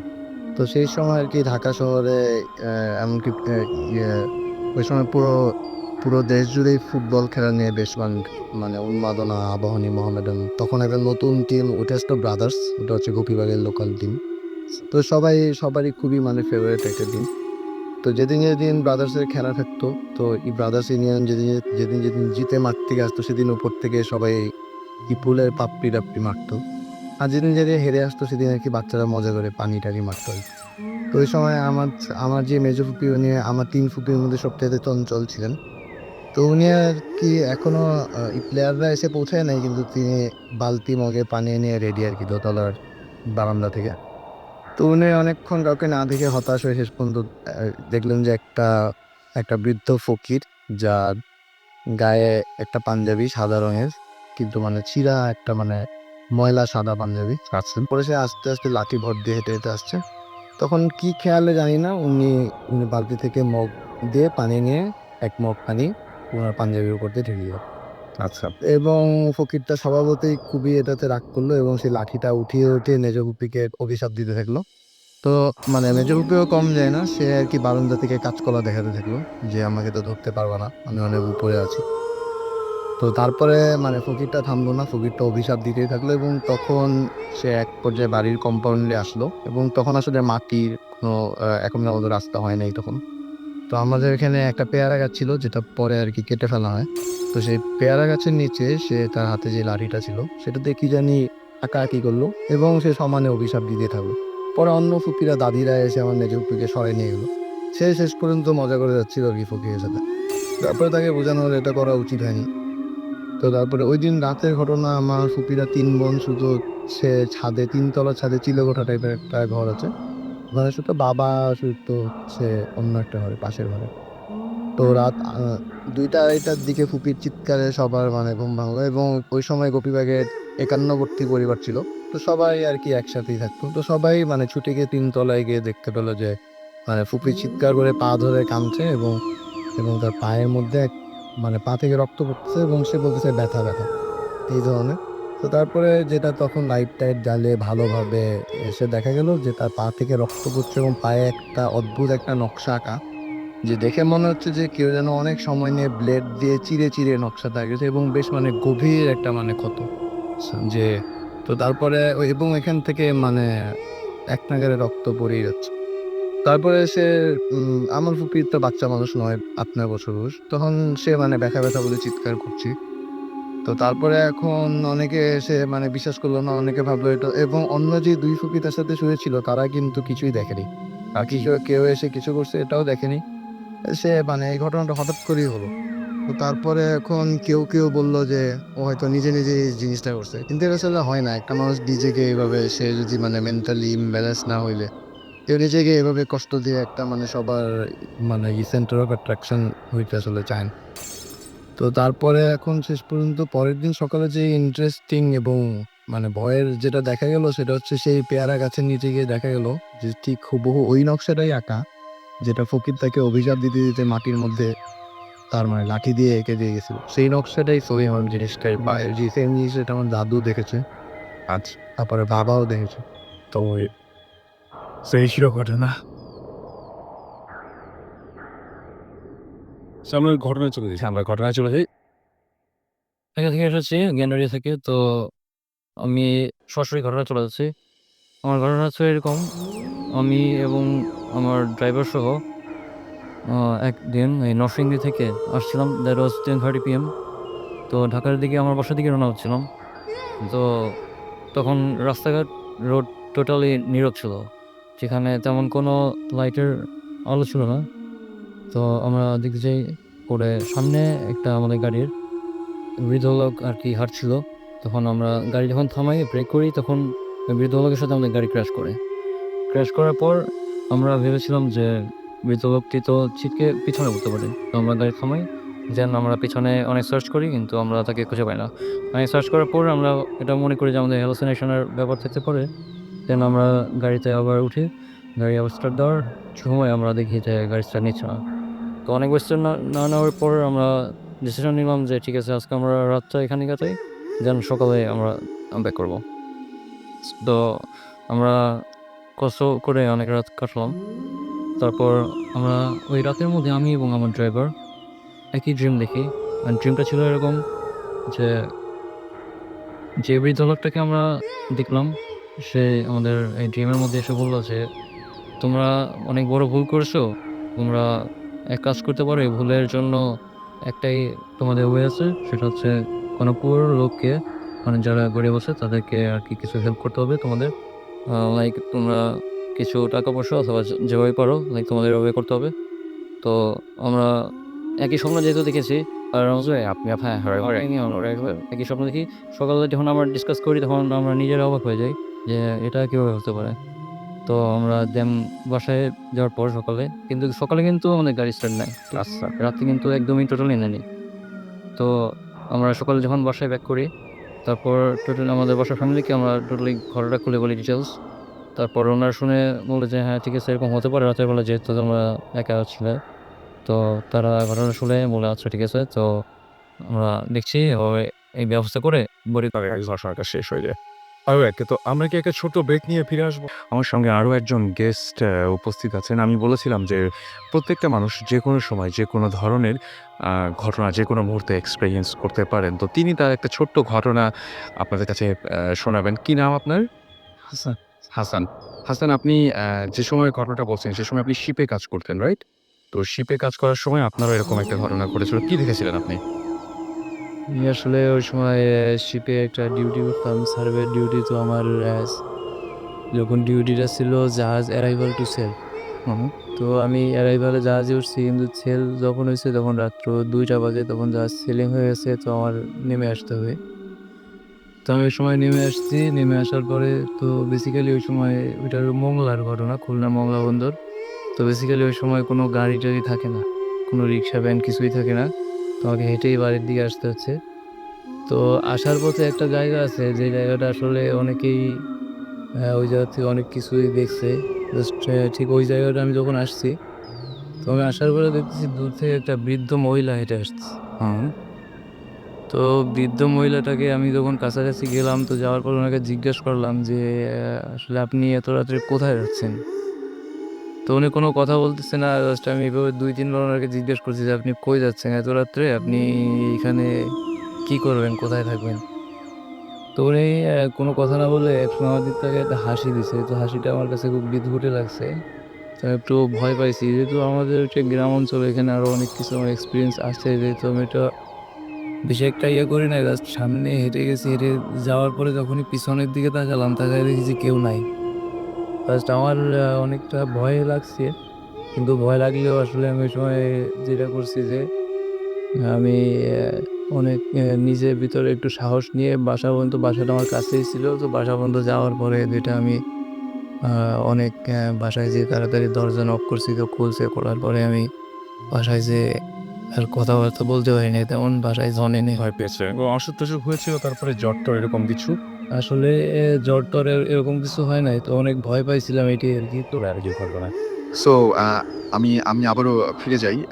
তো সেই সময় আরকি ঢাকা শহরে এমনকি ওই সময় পুরো দেশ জুড়েই ফুটবল খেলা নিয়ে বেশ মানে উন্মাদনা, আবাহনী, মোহামেডান। তখন একটা নতুন টিম উঠে আসলো, ব্রাদার্স। ওটা হচ্ছে গোপীবাগের লোকাল টিম। তো সবারই খুবই মানে ফেভারিট একটা টিম। তো যেদিন ব্রাদার্সের খেলা থাকতো, তো এই ব্রাদার্স ইউনিয়ন যেদিন জিতে মাঠ থেকে আসতো, সেদিন উপর থেকে সবাই কি ফুলের পাপড়ি-টাপড়ি মারতো। আর যেদিন হেরে আসতো, সেদিন আরকি বাচ্চারা মজা করে পানি-টানি মারতো আরকি। তো ওই সময় আমার যে মেজো ফুপি, উনি আমার ৩ ফুপির মধ্যে সবচাইতে চঞ্চল ছিলেন। তো উনি আরকি এখনো এই প্লেয়াররা এসে পৌঁছায় নাই, কিন্তু তিনি বালতি মগে পানি নিয়ে রেডি আরকি দোতলার বারান্দা থেকে। তো উনি অনেকক্ষণ কাউকে না দেখে হতাশ হয়ে শেষ পর্যন্ত দেখলেন যে একটা বৃদ্ধ ফকির, যার গায়ে একটা পাঞ্জাবি সাদা রঙের, কিন্তু মানে ছিঁড়া একটা মানে ময়লা সাদা পাঞ্জাবি আছেন। পরে সে আস্তে লাঠি ভর দিয়ে হেঁটে আসছে। তখন কি খেয়ালে জানি না, উনি বালতি থেকে মগ দিয়ে পানি নিয়ে ১ মগ পানি উনার পাঞ্জাবির উপর দিয়ে ঢেলে দিল। আচ্ছা, এবং ফকিরটা স্বভাবতই খুবই এটাতে রাগ করলো এবং সেই লাঠিটা উঠিয়ে মেজ ফুপিকে অভিশাপ দিতে থাকলো। তো মানে মেজ ফুপিও কম যায় না, সে আরকি বারান্দা থেকে কাঁচকলা দেখাতে থাকলো যে, "আমাকে তো ধরতে পারবা না, আমি অনেক উপরে আছি।" তো তারপরে মানে ফকিরটা থামলো না, ফকিরটা অভিশাপ দিতেই থাকলো এবং তখন সে এক পর্যায়ে বাড়ির কম্পাউন্ডে আসলো এবং তখন আসলে মাটির কোনো এখনকার মতো রাস্তা হয় নাই তখন। তো আমাদের এখানে একটা পেয়ারা গাছ ছিল, যেটা পরে আরকি কেটে ফেলা হয়। তো সেই পেয়ারা গাছের নিচে সে তার হাতে যে লাঠিটা ছিল, সেটা দিয়ে কি জানি আঁকাআঁকি করলো এবং সে সমানে অভিশাপ দিতে থাকলো। পরে অন্য ফুপিরা, দাদিরা এসে আমার মেজ ফুপিকে সরায় নিয়ে গেলো। সে শেষ পর্যন্ত মজা করে যাচ্ছিল আরকি ফকিরের সাথে। তারপরে তাকে বোঝানো হলো এটা করা উচিত হয়নি। তো তারপরে ঐদিন রাতের ঘটনা, আমার ফুপিরা ৩ বোন শুধু, সে ছাদে ৩ তলার ছাদে চিলেকোঠা টাইপের একটা ঘর আছে। ওখানে শুধু বাবা শুতো হচ্ছে অন্য একটা ঘরে, পাশের ঘরে। তো রাত ২টা-২.৫টার দিকে ফুপির চিৎকারে সবার মানে ঘুম ভাঙলো এবং ওই সময় গোপীবাগের ৫১বর্তী পরিবার ছিল। তো সবাই আর কি একসাথেই থাকতো। তো সবাই মানে ছুটে গিয়ে ৩ তলায় গিয়ে দেখতে পেল যে মানে ফুপি চিৎকার করে পা ধরে কাঁদছে এবং তার পায়ের মধ্যে মানে পা থেকে রক্ত পড়তেছে এবং সে বলতেছে ব্যথা, ব্যথা এই ধরনের। তো তারপরে যেটা তখন লাইট-টাইট জ্বালিয়ে ভালোভাবে এসে দেখা গেল যে তার পা থেকে রক্ত পড়ছে এবং পায়ে একটা অদ্ভুত একটা নকশা আঁকা। যে দেখে মনে হচ্ছে যে কেউ যেন অনেক সময় নিয়ে ব্লেড দিয়ে চিরে, চিরে নকশাটা এঁকেছে এবং বেশ মানে গভীর একটা মানে ক্ষত। যে তো তারপরে এবং এখান থেকে মানে এক নাগাড়ে রক্ত পড়েই যাচ্ছে। তারপরে সে আমার ফুপি তো বাচ্চা মানুষ নয়, ৮-৯ বছর বয়স। তখন সে মানে ব্যথা, ব্যথা বলে চিৎকার করছে। তো তারপরে এখন অনেকে এসে মানে বিশ্বাস করলো না। অনেকে ভাবলো এটা এবং অন্য যে ২ ফুপি তার সাথে শুয়েছিল তারা কিন্তু কিছুই দেখেনি। কেউ এসে কিছু করছে এটাও দেখেনি। সে মানে এই ঘটনাটা হঠাৎ করেই হলো। তো তারপরে এখন কেউ বলল যে ও হয়তো নিজে, নিজে এই জিনিসটা করছে। কিন্তু এটা আসলে হয় না। একটা মানুষ নিজেকে এভাবে সে যদি মানে মেন্টালি ইমব্যালেন্স না হইলে কেউ নিজেকে এভাবে কষ্ট দিয়ে একটা মানে সবার মানে সেন্টার অফ অ্যাট্রাকশন হইতে আসলে চায় না। তো তারপরে এখন শেষ পর্যন্ত পরের দিন সকালে যে ইন্টারেস্টিং এবং মানে ভয়ের যেটা দেখা গেল সেটা হচ্ছে সেই পেয়ারা গাছের নিচে গিয়ে দেখা গেল যে ঠিক হুবহু ওই নকশাটাই আঁকা যেটা ফকির তাকে অভিশাপ দিতে, দিতে মাটির মধ্যে তার মানে লাঠি দিয়ে এঁকে দিয়ে গেছিল। সেই নকশাটাই সই হন জিনিসটাই বা যে সেম জিনিস এটা আমার দাদু দেখেছে। আচ্ছা। তারপরে বাবাও দেখেছে। তো সেই ছিল ঘটনা। আমরা ঘটনায় চলে যাই। আমরা ঘটনায় চলে যাই। এখান থেকে এসেছি জ্ঞানবাড়িয়া থেকে। তো আমি সরাসরি ঘটনায় চলে যাচ্ছি। আমার ঘটনা হচ্ছে এরকম, আমি এবং আমার ড্রাইভার সহ একদিন এই নরসিংদী থেকে আসছিলাম। That was 10:30 PM। তো ঢাকার দিকে আমার বাসার দিকে রওনা হচ্ছিলাম। তো তখন রাস্তাঘাট রোড টোটালি নীরব ছিল। যেখানে তেমন কোনো লাইটের আলো ছিল না। তো আমরা দেখতে যাই পরে সামনে একটা আমাদের গাড়ির বৃদ্ধ লোক আরকি হাঁটছিল। তখন আমরা গাড়ি যখন থামাই ব্রেক করি তখন ওই বৃদ্ধ লোকের সাথে আমাদের গাড়ি ক্র্যাশ করে। ক্র্যাশ করার পর আমরা ভেবেছিলাম যে বৃদ্ধ লোকটি তো ছিটকে পিছনে পড়তে পারে। তো আমরা গাড়ি থামাই। দেন আমরা পিছনে অনেক সার্চ করি কিন্তু আমরা তাকে খুঁজে পাই না। অনেক সার্চ করার পর আমরা এটা মনে করি যে আমাদের হ্যালুসিনেশন এর ব্যাপার থাকতে পারে। দেন আমরা গাড়িতে আবার উঠি। গাড়ি আবার স্টার্ট দেওয়ার সময় আমরা দেখি যে গাড়ি স্টার্ট নিচ্ছে না। তো অনেক কোয়েশ্চেন না নেওয়ার পর আমরা ডিসিশন নিলাম যে ঠিক আছে আজকে আমরা রাতটা এখানেই কাটাই। দেন সকালে আমরা ব্যাক করব। তো আমরা কষ্ট করে অনেক রাত কাটালাম। তারপর আমরা ওই রাতের মধ্যে আমি এবং আমার ড্রাইভার একই ড্রিম দেখি। ড্রিমটা ছিল এরকম যে, যে বৃদ্ধ লোকটাকে আমরা দেখলাম সে আমাদের এই ড্রিমের মধ্যে এসে বলল যে, "তোমরা অনেক বড় ভুল করেছো। তোমরা এক কাজ করতে পারো। এই ভুলের জন্য একটাই তোমাদের ওয়ে আছে। সেটা হচ্ছে কোনো পুয়ার লোককে মানে যারা গরিব আছে তাদেরকে আরকি কিছু হেল্প করতে হবে তোমাদের। লাইক তোমরা কিছু টাকা-পয়সা অথবা যেভাবে পারো লাইক তোমাদের এভাবে করতে হবে।" তো আমরা একই স্বপ্ন যেহেতু দেখেছি আর আপনি হ্যাঁ, একই স্বপ্ন দেখি। সকালে যখন আমরা ডিসকাস করি তখন আমরা নিজেরা অবাক হয়ে যাই যে এটা কিভাবে হতে পারে। তো আমরা দেন বাসায় যাওয়ার পর সকালে কিন্তু আমাদের গাড়ি স্টার্ট নেয়। আচ্ছা। রাতে কিন্তু একদমই টোটালি নেয়নি। তো আমরা সকালে যখন বাসায় ব্যাক করি তারপর টোটালি আমাদের বাসার ফ্যামিলিকে আমরা টোটালি ঘটনাটা খুলে বলি ডিটেইলস। তারপর ওনারা শুনে বলল যে, "হ্যাঁ, ঠিক আছে এরকম হতে পারে রাতের বেলা যেহেতু তোমরা একা ছিলে।" তো তারা ঘটনা শুনে বলে, "আচ্ছা ঠিক আছে।" তো আমরা দেখছি ওই এই ব্যবস্থা করে বড়ি ঘটনাটা শেষ হয়ে যায়। অলরাইট, তো আমরা কি একটা ছোট্ট ব্রেক নিয়ে ফিরে আসবো? আমার সঙ্গে আরো একজন গেস্ট উপস্থিত আছেন। আমি বলেছিলাম যে প্রত্যেকটা মানুষ যেকোনো সময় যেকোনো ধরনের ঘটনা যেকোনো মুহূর্তে এক্সপেরিয়েন্স করতে পারেন। তো তিনি তার একটা ছোট্ট ঘটনা আপনাদের কাছে শোনাবেন। কি নাম আপনার? হাসান। হাসান। হাসান, আপনি যে সময় ঘটনাটা বলছেন সে সময় আপনি শিপে কাজ করতেন, রাইট? তো শিপে কাজ করার সময় আপনারও এরকম একটা ঘটনা ঘটেছিল। কি দেখেছিলেন আপনি? আমি আসলে ওই সময় শিপে একটা ডিউটি করতাম, সার্ভে ডিউটি। তো আমার যখন ডিউটিটা ছিল জাহাজ অ্যারাইভাল টু সেল। হু, হু। তো আমি অ্যারাইভালে জাহাজে উঠছি কিন্তু সেল যখন হয়েছে তখন রাত্র ২টা বাজে, তখন জাহাজ সেলিং হয়ে গেছে। তো আমার নেমে আসতে হবে। তো আমি ওই সময় নেমে আসছি, নেমে আসার পরে তো বেসিক্যালি ওই সময় ওইটার মংলার ঘটনা, খুলনা মংলা বন্দর। তো বেসিক্যালি ওই সময় কোনো গাড়ি টাড়ি থাকে না, কোনো রিক্সা ভ্যান কিছুই থাকে না। তো আমাকে হেঁটেই বাড়ির দিকে আসতে হচ্ছে। তো আসার পথে একটা জায়গা আছে যে জায়গাটা আসলে অনেকেই ওই জায়গা থেকে অনেক কিছুই দেখছে। জাস্ট ঠিক ওই জায়গাটা আমি যখন আসছি, তো আমি আসার পরে দেখতেছি দূর থেকে একটা বৃদ্ধ মহিলা হেঁটে আসছে। হুম। তো বৃদ্ধ মহিলাটাকে আমি যখন কাছাকাছি গেলাম, তো যাওয়ার পর ওনাকে জিজ্ঞেস করলাম যে, "আসলে আপনি এত রাত্রে কোথায় যাচ্ছেন?" তো উনি কোনো কথা বলতেছে না। জাস্ট আমি এভাবে ২-৩ বার ওনাকে জিজ্ঞেস করছি যে, "আপনি কই যাচ্ছেন এত রাত্রে? আপনি এইখানে কি করবেন? কোথায় থাকবেন?" তো উনি কোনো কথা না বলে একসময় আমার দিক থেকে একটা হাসি দিছে। তো হাসিটা আমার কাছে খুব বিদঘুটে লাগছে। তো আমি একটু ভয় পাইছি। যেহেতু আমাদের হচ্ছে গ্রাম অঞ্চল, এখানে আরো অনেক কিছু আমার এক্সপেরিয়েন্স আছে। যেহেতু আমি এটা বেশি একটা ইয়ে করি নাই। জাস্ট সামনে হেঁটে গেছি। হেঁটে যাওয়ার পরে যখনই পিছনের দিকে তাকালাম, তাকায় দেখি যে কেউ নাই। জাস্ট আমার অনেকটা ভয় লাগছে। কিন্তু ভয় লাগলেও আসলে আমি ওই সময় যেটা করছি যে আমি অনেক নিজের ভিতরে একটু সাহস নিয়ে বাসাটা আমার কাছেই ছিল। তো বাসা পর্যন্ত যাওয়ার পরে যেটা আমি আ অনেক বাসায় যেয়ে তাড়াতাড়ি দরজা নক করছি, তো খুলছে। খোলার পরে আমি বাসায় যেয়ে আর কথাবার্তা বলতে পারি নাই তেমন। বাসায় জনেনে ভয় পেয়েছে ও অসুখ-টসুখ হয়েছিল, তারপরে জ্বর-টর এরকম কিছু? আসলে জ্বর-টর এরকম কিছু হয় নাই। তো অনেক ভয় পাইছিলাম এটাই আরকি। তো আর কি ঘটনা? সো আমি আমি আবারও ফিরে যাই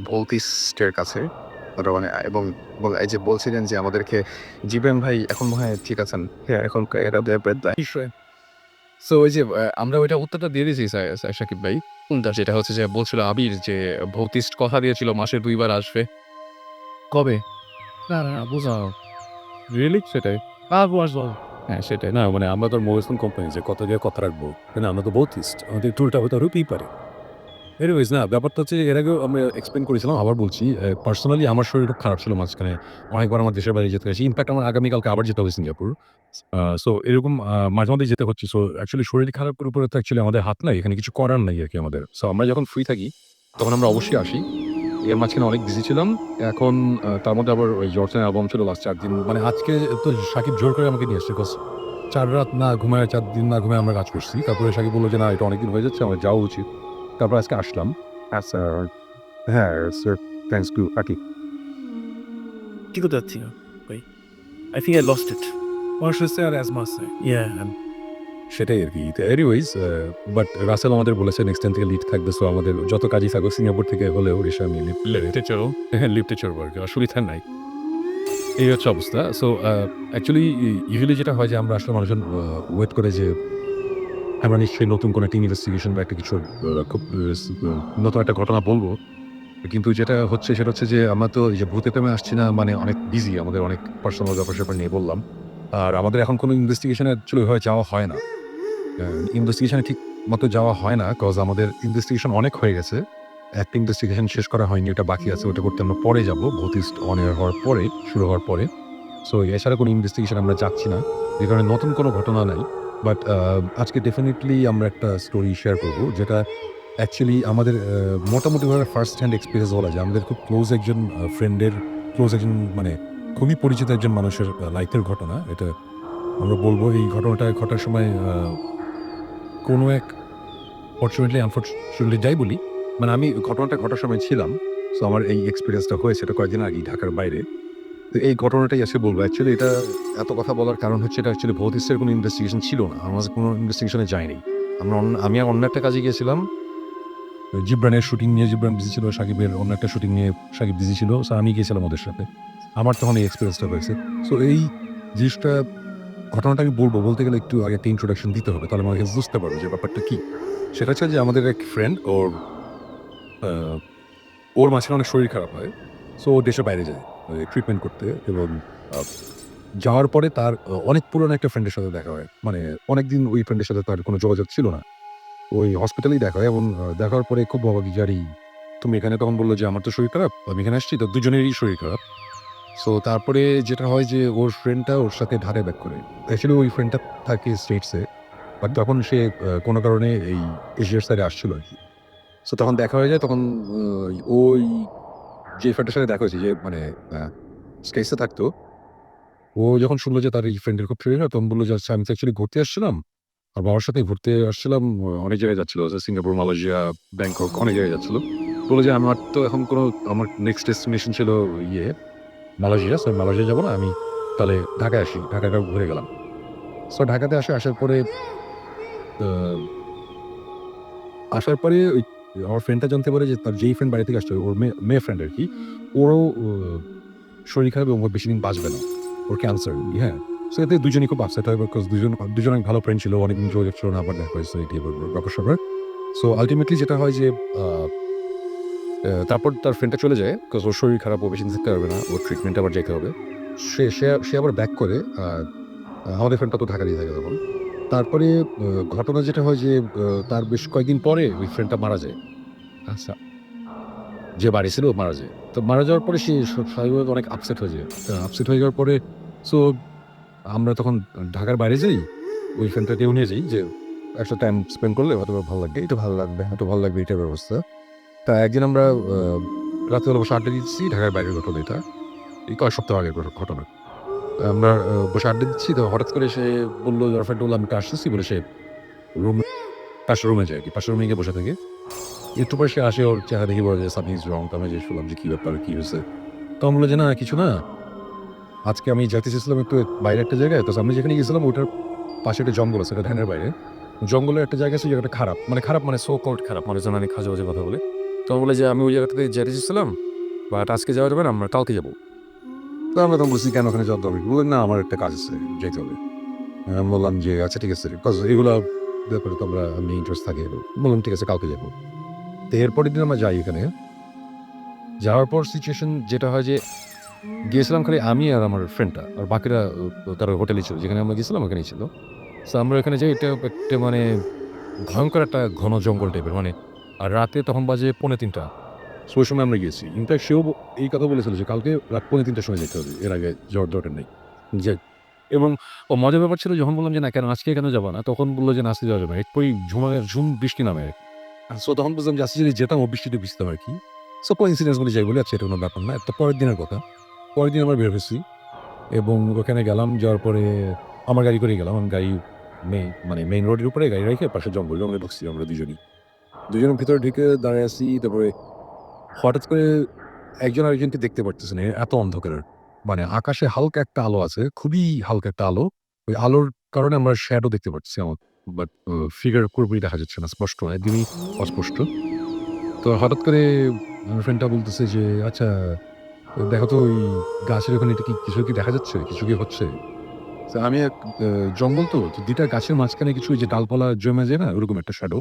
ভৌতিস্টের কাছে। ওটা মানে এবং এই যে বলছিলেন যে আমাদেরকে জিবরান ভাই এখন মনে হয় ঠিক আছেন? হ্যাঁ, এখন এটা দেয়। সো ওই যে আমরা ওইটা উত্তরটা দিয়ে দিয়েছি সাকিব ভাই। কোনটা? যেটা হচ্ছে যে বলছিল আবির যে ভৌতিস্ট কথা দিয়েছিল মাসে ২ বার আসবে। কবে? না, বুঝাও। রিয়েলি? সেটাই। আসবো। হ্যাঁ, সেটাই। না মানে আমরা তো মোবাইল ফোন কোম্পানি যে কথা দিয়ে কথা রাখবো। না, আমরা তো বৌথিস্ট। আমাদের একটু উল্টা-পাল্টা হতেই পারে। এনিওয়েজ না, ব্যাপারটা হচ্ছে এর আগেও আমি এক্সপ্লেইন করেছিলাম, আবার বলছি। পার্সোনালি আমার শরীর খুব খারাপ ছিল মাঝখানে। অনেকবার আমার দেশের বাইরে যেতে হয়েছে। ইনফেক্ট আমার আগামীকালকে আবার যেতে হবে সিঙ্গাপুর। সো এরকম মাঝে, মাঝেই যেতে হচ্ছে। সো অ্যাকচুয়ালি শরীর খারাপের উপরে তো অ্যাকচুয়ালি আমাদের হাত নাই। এখানে কিছু করার নাই আরকি আমাদের। সো আমরা যখন ফ্রি থাকি, তখন আমরা অবশ্যই আসি। এর মাঝখানে অনেক বিজি ছিলাম। এখন তার মধ্যে আবার ওই জর্সের অ্যালবাম ছিল লাস্ট ৪ দিন। মানে আজকে তো সাকিব জোর করে আমাকে নিয়ে আসছে। ৪ রাত না ঘুমায়ে ৪ দিন না ঘুমায়ে আমরা কাজ করছি। তারপরে সাকিব বলল যে, "না, এটা অনেকদিন হয়ে যাচ্ছে। আমার যাওয়া উচিত।" তারপর আজকে আসলাম। আচ্ছা, হ্যাঁ, স্যার, থ্যাংকস টু আকিব। কি করতে যাচ্ছি না ভাই? I think I lost it. অসুস্থ আর অ্যাজমা আছে। Yeah, সেটাই আরকি। তো এনিওয়েজ বাট রাসেল আমাদের বলেছে নেক্সট টাইম থেকে লিড থাকবে। সো আমাদের যত কাজই থাকুক সিঙ্গাপুর থেকে হলেও এসে আমি লিফটে চড়ো। হ্যাঁ, লিফটে চড়বো আরকি। অসুবিধা নাই। এই হচ্ছে অবস্থা। সো অ্যাকচুয়ালি ইউজুয়ালি যেটা হয় যে আমরা আসলে মানুষজন ওয়েট করে যে আমরা নিশ্চয়ই নতুন কোনো একটা ইনভেস্টিগেশন বা একটা কিছু খুব নতুন একটা ঘটনা বলবো। কিন্তু যেটা হচ্ছে সেটা হচ্ছে যে আমরা তো এই যে ভূতে প্রেমে আসছি না, মানে অনেক বিজি, আমাদের অনেক পার্সোনাল ব্যাপার-স্যাপার নিয়ে বললাম। আর আমাদের এখন কোনো ইনভেস্টিগেশন এ অ্যাকচুয়ালি ওইভাবে যাওয়া হয় না। ইনভেস্টিগেশন এ ঠিক মতো যাওয়া হয় না। কজ আমাদের ইনভেস্টিগেশন অনেক হয়ে গেছে। একটা ইনভেস্টিগেশন শেষ করা হয়নি। ওটা বাকি আছে। ওটা করতে আমরা পরে যাব। ভূতিস্ট অন এয়ার হওয়ার পরে, শুরু হওয়ার পরে। সো এছাড়া কোনো ইনভেস্টিগেশন আমরা যাচ্ছি না। যে কারণে নতুন কোনো ঘটনা নাই। বাট আজকে ডেফিনিটলি আমরা একটা স্টোরি শেয়ার করব, যেটা অ্যাকচুয়ালি আমাদের মোটামুটিভাবে ফার্স্ট হ্যান্ড এক্সপেরিয়েন্স বলা যায়। আমাদের খুব ক্লোজ একজন ফ্রেন্ডের ক্লোজ একজন মানে খুবই পরিচিত একজন মানুষের লাইফের ঘটনা। এটা আমরা বলব। এই ঘটনাটা ঘটার সময় কোনো এক ফরচুনেটলি আনফরচুনেটলি যাই বলি, মানে আমি ঘটনাটা ঘটার সময় ছিলাম। সো আমার এই এক্সপেরিয়েন্সটা হয়েছে এটা কয়েকদিন আগেই ঢাকার বাইরে। তো এই ঘটনাটাই আজকে বলব। অ্যাকচুয়ালি এটা এত কথা বলার কারণ হচ্ছে এটা অ্যাকচুয়ালি ভৌতিস্টের কোনো ইনভেস্টিগেশন ছিল না। আমরা কোনো ইনভেস্টিগেশন এ যাইনি। আমি অন্য একটা কাজে গিয়েছিলাম। জিবরানের শুটিং নিয়ে জিবরান বিজি ছিল। সাকিবের অন্য একটা শুটিং নিয়ে সাকিব বিজি ছিল। সো আমি গিয়েছিলাম ওদের সাথে। আমার তখন এই এক্সপেরিয়েন্সটা হয়েছে। সো এই জিনিসটা ঘটনাটা আমি বলব। বলতে গেলে একটু আগে একটা ইন্ট্রোডাকশন দিতে হবে। তাহলে আমাকে বুঝতে পারবে যে ব্যাপারটা কি। সেটা হচ্ছে যে আমাদের এক ফ্রেন্ড আ ওর মাঝখানে অনেক শরীর খারাপ হয়। সো ও দেশের বাইরে যায় ট্রিটমেন্ট করতে এবং আ যাওয়ার পরে তার অনেক পুরানো একটা ফ্রেন্ডের সাথে দেখা হয়। মানে অনেকদিন ওই ফ্রেন্ডের সাথে তার কোনো যোগাযোগ ছিল না। ওই হসপিটালেই দেখা হয় এবং দেখা হওয়ার পরে খুব বকাবকি যে, "আরে তুমি এখানে?" তখন বলল যে, "আমার তো শরীর খারাপ। আমি এখানে আসছি।" তো দুজনেরই শরীর খারাপ। সো তারপরে যেটা হয় যে ওর ফ্রেন্ডটা ওর সাথে ধারে ব্যাক করে। অ্যাকচুয়ালি ওই ফ্রেন্ডটা থাকে স্টেটস এ। বাট তখন সে কোনো কারণে এই এশিয়ার সাইডে আসছিল আরকি। সো তখন দেখা হয়ে যায়। তখন ওই যে ফ্রেন্ডের সাথে দেখা হয়েছে যে মানে আ স্টেটস এ থাকতো। ও যখন শুনল যে তার এই ফ্রেন্ডের খুব শরীর খারাপ, তখন বলল যে, "আচ্ছা, আমি তো অ্যাকচুয়ালি ঘুরতে আসছিলাম। আর বাবার সাথে ঘুরতে আসছিলাম। অনেক জায়গায় যাচ্ছিল। যে সিঙ্গাপুর, মালয়েশিয়া, ব্যাংকক অনেক জায়গায় যাচ্ছিল।" বলল যে, "আমার তো এখন কোনো আমার নেক্সট ডেস্টিনেশন ছিল ইয়ে মালয়েশিয়া। সো মালয়েশিয়া যাবো না, আমি তাহলে ঢাকায় আসি, ঢাকাটা ঘুরে গেলাম। সো ঢাকাতে আসার পরে আসার পরে ওই আমার ফ্রেন্ডটা জানতে পারে যে তার যেই ফ্রেন্ড বাড়ি থেকে আসছে ওর মেয়ে ফ্রেন্ড আর কি, ওরও শরীর খারাপ এবং ও বেশি দিন বাঁচবে না, ওর ক্যান্সার। হ্যাঁ, সো এতে দুজনই খুব আপসেট হয়, বিকজ দুজন অনেক ভালো ফ্রেন্ড ছিল, অনেকদিন যোগাযোগ ছিল না, আবার দেখা হয়েছে এটি ব্যাপার স্যাপার। সো আলটিমেটলি যেটা হয় যে তারপর তার ফ্রেন্ডটা চলে যায়, বিকজ ওর শরীর খারাপ, ও বেশি দিন থাকতে পারবে না, ওর ট্রিটমেন্টে আবার যেতে হবে। সে আবার ব্যাক করে, আমাদের ফ্রেন্ডটা তো ঢাকা দিয়ে থাকে তখন। তারপরে ঘটনা যেটা হয় যে তার বেশ কয়েকদিন পরে ওই ফ্রেন্ডটা মারা যায়। আচ্ছা, যে বাড়ি ছিল ও মারা যায়। তো মারা যাওয়ার পরে সে স্বাভাবিকভাবে অনেক আপসেট হয়ে যায়। আপসেট হয়ে যাওয়ার পরে সো আমরা তখন ঢাকার বাইরে যাই, ওই ফ্রেন্ডটাকেও নিয়ে যাই যে একটা টাইম স্পেন্ড করলে হয়তো ভালো লাগবে, একটু ভালো লাগবে, এটার ব্যবস্থা। তা একদিন আমরা রাত্রেবেলা বসে আড্ডা দিচ্ছি, ঢাকার বাইরের ঘটনা এটা, এই কয়েক সপ্তাহ আগের ঘটনা। আমরা বসে আড্ডা দিচ্ছি, তো হঠাৎ করে সে বললো, গার্লফ্রেন্ড বললো আমি আসতেছি বলে সে রুম পাশের রুমে যায় আর কি, পাশের রুমে গিয়ে বসে থাকে। একটু পরে সে আসে, ওর চেহারা দেখি বলে যে সামথিং ইজ রং। তো আমি জিজ্ঞেস করলাম যে কী ব্যাপার, কী হয়েছে? তো আমি বললো যে না কিছু না, আজকে আমি যাইতে চেয়েছিলাম একটু বাইরে একটা জায়গায়, তো আমি যেখানে গেছিলাম ওটার পাশে একটা জঙ্গল আছে, এটা ধ্যানের বাইরে। জঙ্গলের একটা জায়গা আছে, জায়গাটা খারাপ, মানে সো কল্ড খারাপ, মানুষজন অনেক খাজে বাজে কথা বলে। তো আমি বলে যে আমি ওই জায়গাটাতে যেতে চেয়েছিলাম, বাট আজকে যাওয়া যাবে না, আমরা কালকে যাবো। তো আমরা তখন বলছি কেন ওখানে যাওয়া দরকার? বললেন না আমার একটা কাজ আছে, যেতে হবে। আমি বললাম যে আচ্ছা ঠিক আছে, বিকজ এগুলো ব্যাপারে তো আমি ইন্টারেস্ট থাকি। বললাম ঠিক আছে কালকে যাবো। তো এরপরের দিন আমরা যাই এখানে। যাওয়ার পর সিচুয়েশন যেটা হয় যে গিয়েছিলাম খালি আমি আর আমার ফ্রেন্ডটা, আর বাকিরা তার হোটেলে ছিল, যেখানে আমরা গেছিলাম ওখানেই ছিল। সো আমরা এখানে যাই, এটা একটা মানে ভয়ঙ্কর একটা ঘন জঙ্গল টাইপের, মানে আর রাতে তখন বাজে 2:30। সো ওই সময় আমরা গিয়েছি। ইনফ্যাক্ট সেও এই কথা বলেছিল যে কালকে রাত 2:30টার সময় যেতে হবে, এর আগে যাওয়ার দরকার নেই। যে এবং ও মজার ব্যাপার ছিল, যখন বললাম যে না কেন আজকে কেন যাবো না, তখন বললো যে না আজকে যাওয়া যাবে না, এরপরই ঝুম বৃষ্টি নামে আর কি। সো তখন বুঝলাম যে আজকে যদি যেতাম ও বৃষ্টিতে ভিজতাম আর কি। সো কোইন্সিডেন্স বলে যাই বলে, আচ্ছা এটা কোনো ব্যাপার না। তো পরের দিনের কথা, পরের দিন আমরা বের হয়েছি এবং ওখানে গেলাম। যাওয়ার পরে আমার গাড়ি করে গেলাম, আমি গাড়ি মেইন রোডের উপরে গাড়ি রেখে পাশে জঙ্গলে ঢুকছি আমরা দুজনের ভিতরে ঢুকে দাঁড়িয়ে আছি। তারপরে হঠাৎ করে একজন আরেকজনকে দেখতে পারতেছে না, এত অন্ধকার। মানে আকাশে হালকা একটা আলো আছে, খুবই হালকা একটা আলো। ওই আলোর কারণে আমরা শ্যাডো দেখতে পাচ্ছি আমার, বাট ফিগার পুরোপুরি দেখা যাচ্ছে না, স্পষ্ট নয়, একদমই অস্পষ্ট। তো হঠাৎ করে আমার ফ্রেন্ডটা বলতেছে যে আচ্ছা দেখো তো ওই গাছের ওখানে এটা কি কিছু কি দেখা যাচ্ছে, কিছু কি হচ্ছে? তো আমি জঙ্গল তো দুইটা গাছের মাঝখানে কিছু ওই যে ডালপালা জমে যায় না, ওরকম একটা শ্যাডো।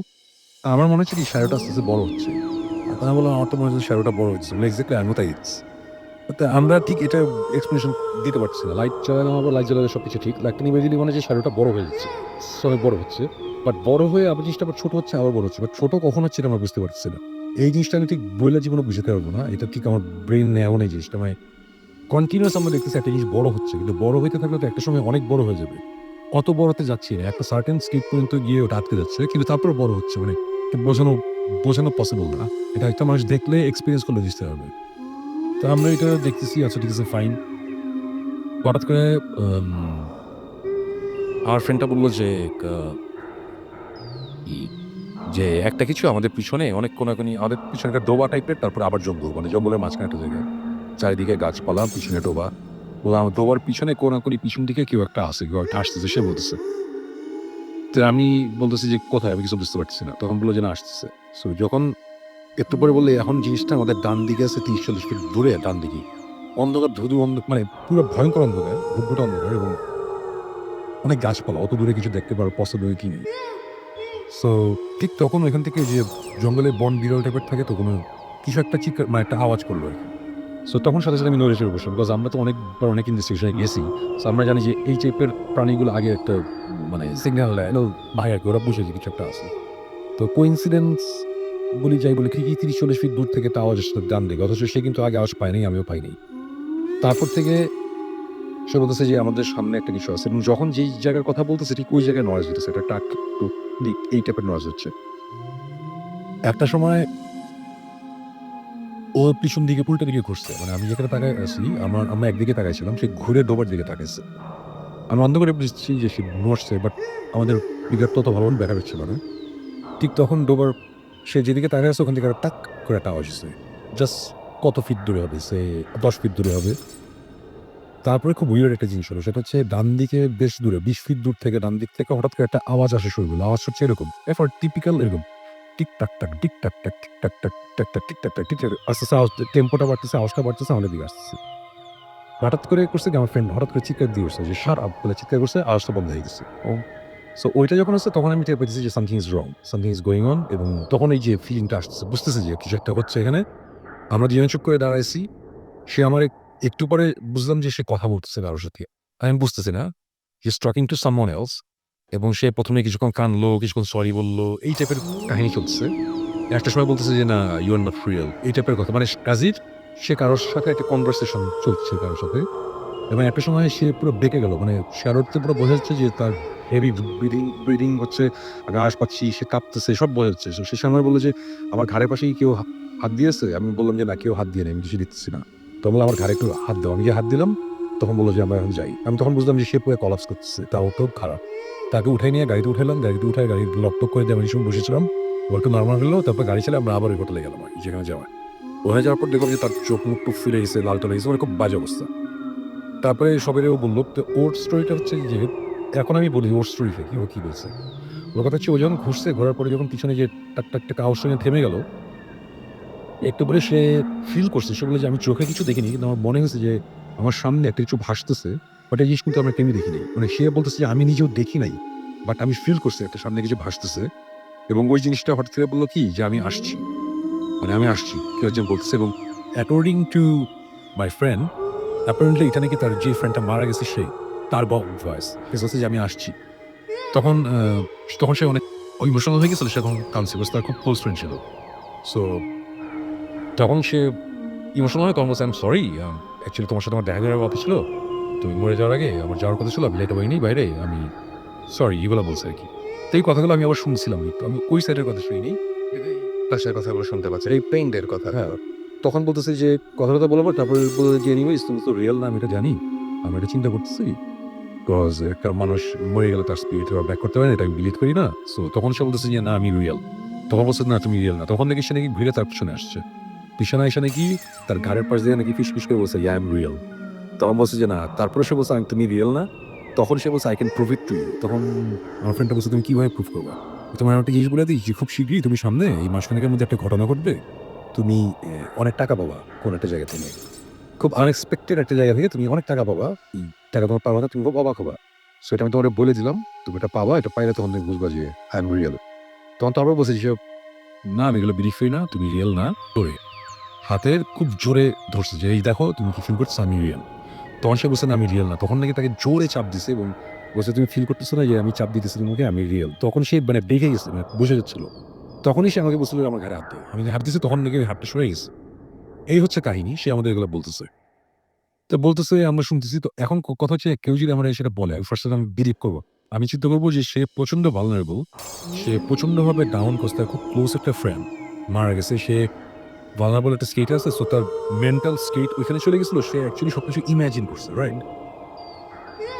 আমার মনে হচ্ছে কি শ্যাডোটা আস্তে আস্তে বড় হচ্ছে। তা আমি বললাম আমার তো মনে হচ্ছে শ্যাডোটা বড় হচ্ছে, এক্স্যাক্টলি আমি তাই দিচ্ছি। আমরা ঠিক এটা এক্সপ্লেনেশন দিতে পারছি না। লাইট জ্বালানো হবে, লাইট জ্বালালে সবকিছু ঠিক, লাইটটা নিভে দিলে মনে হচ্ছে শ্যাডোটা বড় হয়ে যাচ্ছে, সবাই বড় হচ্ছে। বাট বড় হয়ে আবার জিনিসটা আবার ছোট হচ্ছে, আবার বড় হচ্ছে, বাট ছোট কখন হচ্ছে এটা আমরা বুঝতে পারছি না। এই জিনিসটা আমি ঠিক বইলা জীবনে বুঝতে পারবো না, এটা ঠিক আমার ব্রেন নেওয়া নেই জিনিসটা। মানে কন্টিনিউয়াস আমরা দেখতেছি একটা জিনিস বড় হচ্ছে, কিন্তু বড় হইতে থাকলে তো একটা সময় অনেক বড় হয়ে যাবে। কত বড় হতে যাচ্ছে, একটা সার্টেন স্কিপ পর্যন্ত গিয়ে ওটা আটকে যাচ্ছে, কিন্তু তারপরে বড় হচ্ছে, মানে বোঝানো পসিবল না। এটা একটা মানুষ দেখলে এক্সপিরিয়েন্স করলে বুঝতে পারবে। তো আমরা এটা দেখতেছি, আচ্ছা ঠিক আছে ফাইন। হঠাৎ করে আমার ফ্রেন্ডটা বললো যে যে একটা কিছু আমাদের পিছনে অনেক কোনাকুনি, আমাদের পিছনে একটা ডোবা টাইপের, তারপর আবার জঙ্গল, মানে জঙ্গলের মাঝখানে একটা জায়গা, চারিদিকে গাছপালা, পিছনে ডোবা। বললাম ডোবার পিছনে কোনাকুনি পিছন দিকে কেউ একটা আসে, কেউ একটা আসতেছে, সে বলতেছে। তো আমি বলতেছি যে কোথায়, আমি কিছু বুঝতে পারছি না। তখন বললো যে না আসতেছে। সো যখন একটু পরে বললে এখন জিনিসটা আমাদের ডান দিকে আছে 30-40 ফিট দূরে, ডান দিকে অন্ধকার, ধুধু অন্ধকার, মানে পুরো ভয়ঙ্কর অন্ধকার, ঘুটঘুটে অন্ধকার, এবং অনেক গাছপালা, অত দূরে কিছু দেখতে পারো পসিবল কি নেই। সো ঠিক তখন এখান থেকে যে জঙ্গলে বন বিরল টাইপের থাকে, তো কোনো কিছু একটা চিৎকার, মানে একটা আওয়াজ করলো আর কি। সো তখন সাথে সাথে আমি নড়ে চড়ে বসলাম, বিকজ আমরা তো অনেকবার অনেক ইনভেস্টিগেশনে গেছি। সো আমরা জানি যে এই টাইপের প্রাণীগুলো আগে একটা মানে সিগন্যাল দেয়, ভাই আর কি, ওরা বুঝে যে কিছু একটা আছে। তো কোইন্সিডেন্স বলি যাই বলি, ঠিকই 30-40 ফিট দূর থেকে একটা আওয়াজ আসছে ডান দিকে, অথচ সে কিন্তু আগে আওয়াজ পায়নি, আমিও পাইনি। তারপর থেকে সে বলতেছে যে আমাদের সামনে একটা কিছু আছে, এবং যখন যেই জায়গার কথা বলতেছে ঠিক ওই জায়গায় নয়েজ হচ্ছে, এটা একটা একটু এই টাইপের নয়েজ হচ্ছে। একটা সময় ও পিছন দিকে উল্টা দিকে ঘুরছে, মানে আমি যেখানে তাকায় আছি, আমরা একদিকে তাকাইছিলাম, সে ঘুরে ডোবার দিকে তাকাইছে। আমি অন্ধ করে বুঝছি যে সে নড়ছে, বাট আমাদের ফিগার তত ভালো দেখা যাচ্ছিল না। ঠিক তখন ডোবার সে যেদিকে তাকায় আছে ওখান থেকে টাক করে একটা আওয়াজ হচ্ছে। জাস্ট কত ফিট দূরে হবে, সে 10 ফিট দূরে হবে। তারপরে খুব উইয়ার্ড একটা জিনিস হলো, সেটা হচ্ছে ডান দিকে বেশ দূরে 20 ফিট দূর থেকে ডান দিক থেকে হঠাৎ করে একটা আওয়াজ আসে শুরু হলো। আওয়াজ হচ্ছে এরকম, এরপর টিপিক্যাল এরকম টিক টাক টাক, টিক টাক টাক, টিক টাক টাক, টাক টাক, টিক টাক টাক, টিক টাক। আস্তে আস্তে আওয়াজ টেম্পোটা বাড়তেছে, আওয়াজটা বাড়তেছে, আমাদের দিকে আসতেছে। হঠাৎ করে করছে কি আমার ফ্রেন্ড হঠাৎ করে চিৎকার দিয়ে উঠছে যে শাট আপ বলে চিৎকার করছে, আওয়াজটা বন্ধ হয়ে গেছে। সো ওইটা যখন হচ্ছে তখন আমি টের পেয়েছি যে something is wrong, something is going on, এবং তখন এই যে ফিলিংটা আসতেছে, বুঝতেছে যে কিছু একটা হচ্ছে এখানে। আমরা দুজনে চুপ করে দাঁড়াইছি। সে আমার একটু পরে বুঝলাম যে সে কথা বলতেছে কারোর সাথে। আমি বুঝতেছি না, he is talking to someone else, এবং সে প্রথমে কিছুক্ষণ কাঁদলো, কিছুক্ষণ সরি বললো, এই টাইপের কাহিনী চলছে। একটা সময় বলতেছে যে না ইউ আর নট রিয়েল, এই টাইপের কথা, মানে কাজীর সে কারোর সাথে একটা কনভারসেশন চলছে কারোর সাথে। এবং একটা সময় সে পুরো বেঁকে গেল, মানে শ্যারোতে পুরো বোঝা যাচ্ছে যে তার হেভি ব্রিদিং হচ্ছে, ঘাস পাচ্ছি, সে কাঁপতেছে, সব বোঝা যাচ্ছে। So সে সময় বললো যে আমার ঘাড়ের পাশেই কেউ হাত দিয়েছে। আমি বললাম যে না, কেউ হাত দিয়ে নেই, আমি কিছু দিচ্ছি না। তো বললাম আমার ঘাড়ে একটু হাত দাও, আমি যে হাত দিলাম তখন বললো যে আমরা এখন যাই। আমি তখন বুঝলাম যে সে পুরো কলাপস করতেছে, তাও তো খারাপ। তাকে উঠাই নিয়ে গাড়িতে উঠালাম, গাড়িতে উঠায় গাড়ি লক টক করে দিয়ে আমি সময় বসেছিলাম, ওর একটু নর্মাল হলো, তারপর গাড়ি চালিয়ে আমরা আবার ওই হোটেলে গেলাম আর কি, যেখানে যাওয়া। ওখানে যাওয়ার পর দেখলাম যে তার চোখ মুখ টুক ফিরে গেছে, লাল টলে গেছে, মানে খুব বাজে অবস্থা। তারপরে সবাইও বললো, তো ওর স্টোরিটা হচ্ছে যে এখন আমি বলি ওর স্টোরিটা কি, ও কি বলছে। ওর কথা হচ্ছে ও যখন ঘুরছে, ঘোরার পরে যখন পিছনে যে টাক টাক টাক আওয়াজ শুনে থেমে গেল, একটু পরে সে ফিল করছে, সে বলে যে আমি চোখে কিছু দেখিনি, কিন্তু আমার মনে হয়েছে যে আমার সামনে একটা কিছু ভাসতেছে, বাট এই জিনিস কিন্তু আমরা কেমনি দেখিনি। মানে সে বলতেছে যে আমি নিজেও দেখি নাই, বাট আমি ফিল করছি একটা সামনে কিছু ভাসতেছে। এবং ওই জিনিসটা হঠাৎ করে বললো কি যে আমি আসছি, মানে আমি আসছি, কেউ একজন বলতেছে। এবং according to my friend, apparently এটা নাকি তার যে ফ্রেন্ডটা মারা গেছে সে, তার ভয়েস হচ্ছে যে আমি আসছি। তখন তখন সে অনেক ইমোশনাল হয়ে গেছিল, সে তখন কাঁদছে, তার খুব ক্লোজ ফ্রেন্ড ছিল। সো তখন সে ইমোশনাল হয়ে তখন বলছে আই এম সরি, অ্যাকচুয়ালি তোমার সাথে আমার দেখা করার কথা ছিল, তুমি মরে যাওয়ার আগে আমার যাওয়ার কথা ছিল, আমি লেট হয়নি বাইরে, আমি সরি, এগুলো বলছে আর কি। তো এই কথাগুলো আমি আবার শুনছিলাম, তো আমি ওই সাইডের কথা শুনিনি, পাশের কথাগুলো শুনতে পাচ্ছি, এই পেইন্টের কথা। হ্যাঁ। তখন বলতেছে যে কথাটা বলার পর তারপরে বলতে যে এনিওয়েজ তুমি তো রিয়েল না, আমি এটা জানি, আমি এটা চিন্তা করতেছি, বিকজ একটা মানুষ মরে গেলে তার স্পিরিট ব্যাক করতে পারে না, এটা আমি বিলিভ করি না। সো তখন সে বলতেছে যে না আমি রিয়েল। তখন বলছে না তুমি রিয়েল না। তখন নাকি সে নাকি ঘুরে তার পিছনে আসছে, পিছনে এসে নাকি তার ঘাড়ের পাশ দিয়ে নাকি ফিস ফিস করে বলছে আই এম রিয়েল। তখন বলছে যে না, তারপরে সে বলছে তুমি রিয়েল না। তখন সে বলছে I can prove it to you. তখন আমার ফ্রেন্ডটা বলছে তুমি কিভাবে প্রুভ করবা, তোমার একটা জিনিস বলে দিই যে খুব শীঘ্রই তুমি সামনে এই মাসখানেকের মধ্যে একটা ঘটনা ঘটবে, তুমি অনেক টাকা পাবা কোন একটা জায়গা থেকে, খুব আনএক্সপেক্টেড একটা জায়গা থেকে তুমি অনেক টাকা পাবা। টাকা তোমার পাবা না, তুমি খুব অবাক হবা। সো এটা আমি তোমার বলে দিলাম, তুমি এটা পাবা, এটা পাইলে তখন তুমি বুঝবা যে আই এম রিয়েল। তখন তারপর বলছে যে না আমি এগুলো বিলিভ করি না, তুমি রিয়েল না। ধরে হাতের খুব জোরে ধরছে যে এই দেখো তুমি কি ফিল করছো আমি রিয়েল। তখন সে বলছে না আমি রিয়েল না। তখন নাকি তাকে জোরে চাপ দিছে এবং বলছে তুমি ফিল করতেছো না যে আমি চাপ দিতেছি তোমাকে, আমি রিয়েল। তখন সে মানে বেঁকে গেছে, মানে বুঝে যাচ্ছিল। তখনই সে আমাকে বলছিল আমার ঘাড়ে হাত দেয়, আমি হাত দিছি, তখন নাকি হাতটা সরে গেছে। এই হচ্ছে কাহিনী, সে আমাদের এগুলো বলতেছে। তো বলতেছে আমরা শুনতেছি। তো এখন কথা হচ্ছে কেউ যদি আমরা সেটা বলে ফার্স্ট আমি বিলিভ করবো, আমি চিন্তা করবো যে সে প্রচন্ড ভালনারেবল, সে প্রচন্ডভাবে ডাউন করছে, তার খুব ক্লোজ একটা ফ্রেন্ড মারা গেছে, সে ভালনারেবল একটা স্টেট আছে। সো তার মেন্টাল স্টেট ওইখানে চলে গেছিল, সে অ্যাকচুয়ালি সবকিছু ইমাজিন করছে, রাইট?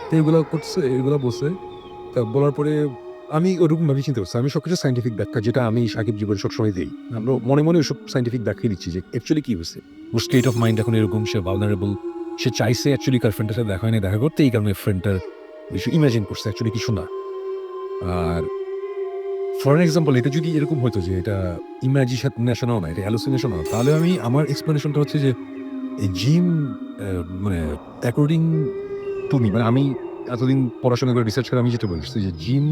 তো এগুলো করছে, এগুলো বলছে। তা বলার পরে আমি ওরকম ভাবে চিন্তা করছি, আমি সবকিছু সাইন্টিফিক ব্যাখ্যা যেটা আমি সাকিব জীবন সবসময় দিই, আমরা মনে মনে ওইসব সাইন্টিফিক ব্যাখ্যা দিচ্ছি যে অ্যাকচুয়ালি কি হয়েছে, ওর স্টেট অফ মাইন্ড এখন এরকম, সে ভালনারেবল, সে চাইছে অ্যাকচুয়ালি কার ফ্রেন্ডের সাথে দেখা হয়নি, দেখা করতে, এই কারণে ফ্রেন্ডটার কিছু ইমাজিন করছে, অ্যাকচুয়ালি কিছু না। আর ফর এক্সাম্পল এটা যদি এরকম হতো যে এটা ইমাজিনেশনও না, এটা হ্যালুসিনেশনও না, তাহলে আমি আমার এক্সপ্লেনেশনটা হচ্ছে যে এই জিম মানে অ্যাকর্ডিং টু মি, মানে আমি এতদিন পড়াশোনা করে রিসার্চ করে আমি যেটা বলছি যে জিন,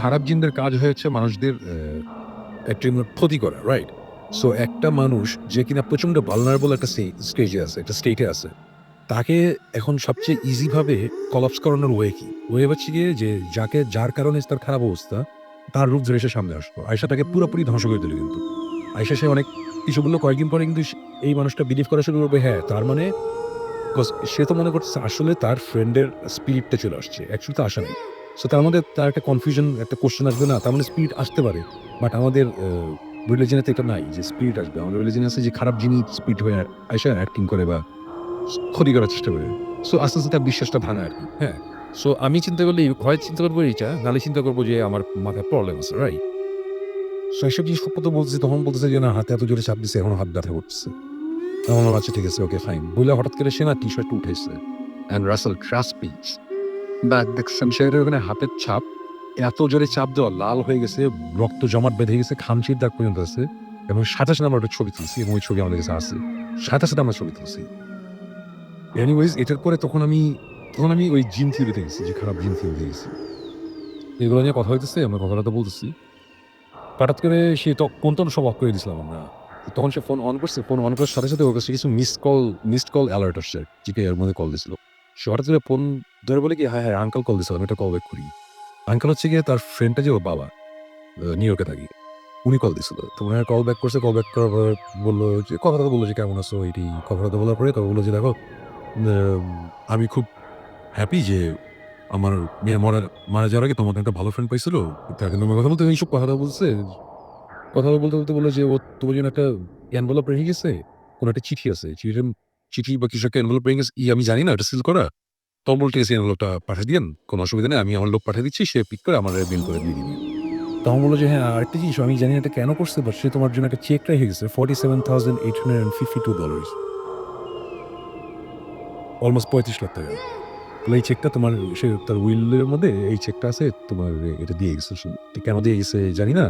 খারাপ জিনদের কাজ হয়েছে মানুষদের একটা ক্ষতি করা, রাইট? সো একটা মানুষ যে কিনা প্রচন্ড ভালনারেবল একটা স্টেজে আছে, একটা স্টেটে আছে, তাকে এখন সবচেয়ে ইজিভাবে কলাপস করানোর ওয়ে কি? ওয়ে হচ্ছে গিয়ে যে যার কারণে তার খারাপ অবস্থা, তার রূপ ধরে এসে সামনে আসবো। আয়সা তাকে পুরোপুরি ধ্বংস করে দিল। কিন্তু আয়সা সে অনেক কিছু বললো, কয়েকদিন পরে কিন্তু এই মানুষটা বিলিভ করা শুরু করবে, হ্যাঁ তার মানে সে তো মনে করছে আসলে তার ফ্রেন্ডের স্পিরিটটা চলে আসছে, অ্যাকচুয়ালি তো আসা নেই। সো তার মধ্যে তার একটা কনফিউশন, একটা কোশ্চেন আসবে না, তার মানে স্পিরিট আসতে পারে, বাট আমাদের রিলিজনে তো এটা নাই যে স্পিরিট আসবে। আমাদের রিলিজনে আছে যে খারাপ জিনিস স্পিরিট হয়ে আয়সা অ্যাক্টিং করে বা ক্ষতি করার চেষ্টা করে। সো আস্তে আস্তে তার বিশ্বাসটা ভাঙা আর কি। হ্যাঁ, সো আমি চিন্তা করলে হয় চিন্তা করবো এইটা, নাহলে চিন্তা করবো যে আমার মাথায় প্রবলেম আছে, রাইট? সো এইসব জিনিস তো বলতেছে, তখন বলতেছে যে না হাতে এত জোরে চাপ দিচ্ছে, এখনো হাত ব্যথা করতেছে। তখন আচ্ছা ঠিক আছে, ওকে ফাইন বলে হঠাৎ করে সে না টি শার্ট উঠেছে, অ্যান্ড রাসেল ক্রাসপিচ ব্যাগ দেখছেন সেটা ওখানে হাতের ছাপ এত জোরে চাপ দেওয়া লাল হয়ে গেছে, রক্ত জমাট বেঁধে গেছে, খামচির দাগ পর্যন্ত আছে। এবং সাথে সাথে আমরা একটা ছবি তুলছি এবং ওই ছবি আমাদের কাছে আছে, সাথে সাথে আমরা ছবি তুলছি। এনিওয়েজ এটার পরে তখন আমি ওই জিম থিওরিতে গেছি, যে খারাপ জিম থিওরিতে গেছি। এগুলো নিয়ে কথা হইতেছে, আমরা কথাটা তো বলতেছি, হঠাৎ করে সে কোন তখন সব অফ করে দিয়েছিলাম আমরা। তখন সে ফোন অন করছে, ফোন অন করার সাথে সাথে ওর কাছে কিছু মিসড কল অ্যালার্ট আসছে, জিকে এর মধ্যে কল দিয়েছিল। সে হঠাৎ করে ফোন ধরে বলে কি, হ্যাঁ হ্যাঁ আঙ্কাল কল দিয়েছিল, আমি একটা কল ব্যাক করি। আঙ্কাল হচ্ছে গিয়ে তার ফ্রেন্ডটা যে ওর বাবা, নিউ ইয়র্কে থাকি, উনি কল দিয়েছিল। তো উনি কল ব্যাক করছে, কল ব্যাক করার পর বললো যে কথাটা বললো যে কেমন আছো, এইটি কথাটা বলার পরে তবে বললো যে দেখো আমি খুব হ্যাপি যে আমার মেয়ে মারা যাওয়ার আগে তোমাকে একটা ভালো ফ্রেন্ড পাইছিল, তাকে তোমার কথা বলতে এইসব কথাটা বলছে। কথা বলতে বলতে বললো যে ও তোমার জন্য একটা এনভেলপ রেখে গেছে, কোনো একটা চিঠি আছে, চিঠি বা কিছু একটা এনভেলপ রেখে গেছে, আমি জানি না এটা সিল করা। তখন বলতে গেছে এনভেলপটা পাঠিয়ে দিয়েন, কোনো অসুবিধা নেই, আমি আমার লোক পাঠিয়ে দিচ্ছি, সে পিক করে আমার বিল করে দিয়ে দিবি। তখন বললো যে হ্যাঁ আরেকটা জিনিস আমি জানি না এটা কেন করছে, বাট সে তোমার জন্য একটা চেক রেখে গেছে $47,852, অলমোস্ট 35 লাখ টাকা। এই চেকটা তোমার, সে তার উইলের মধ্যে এই চেকটা আছে, তোমার এটা দিয়ে গেছে। কেন দিয়ে গেছে জানি না,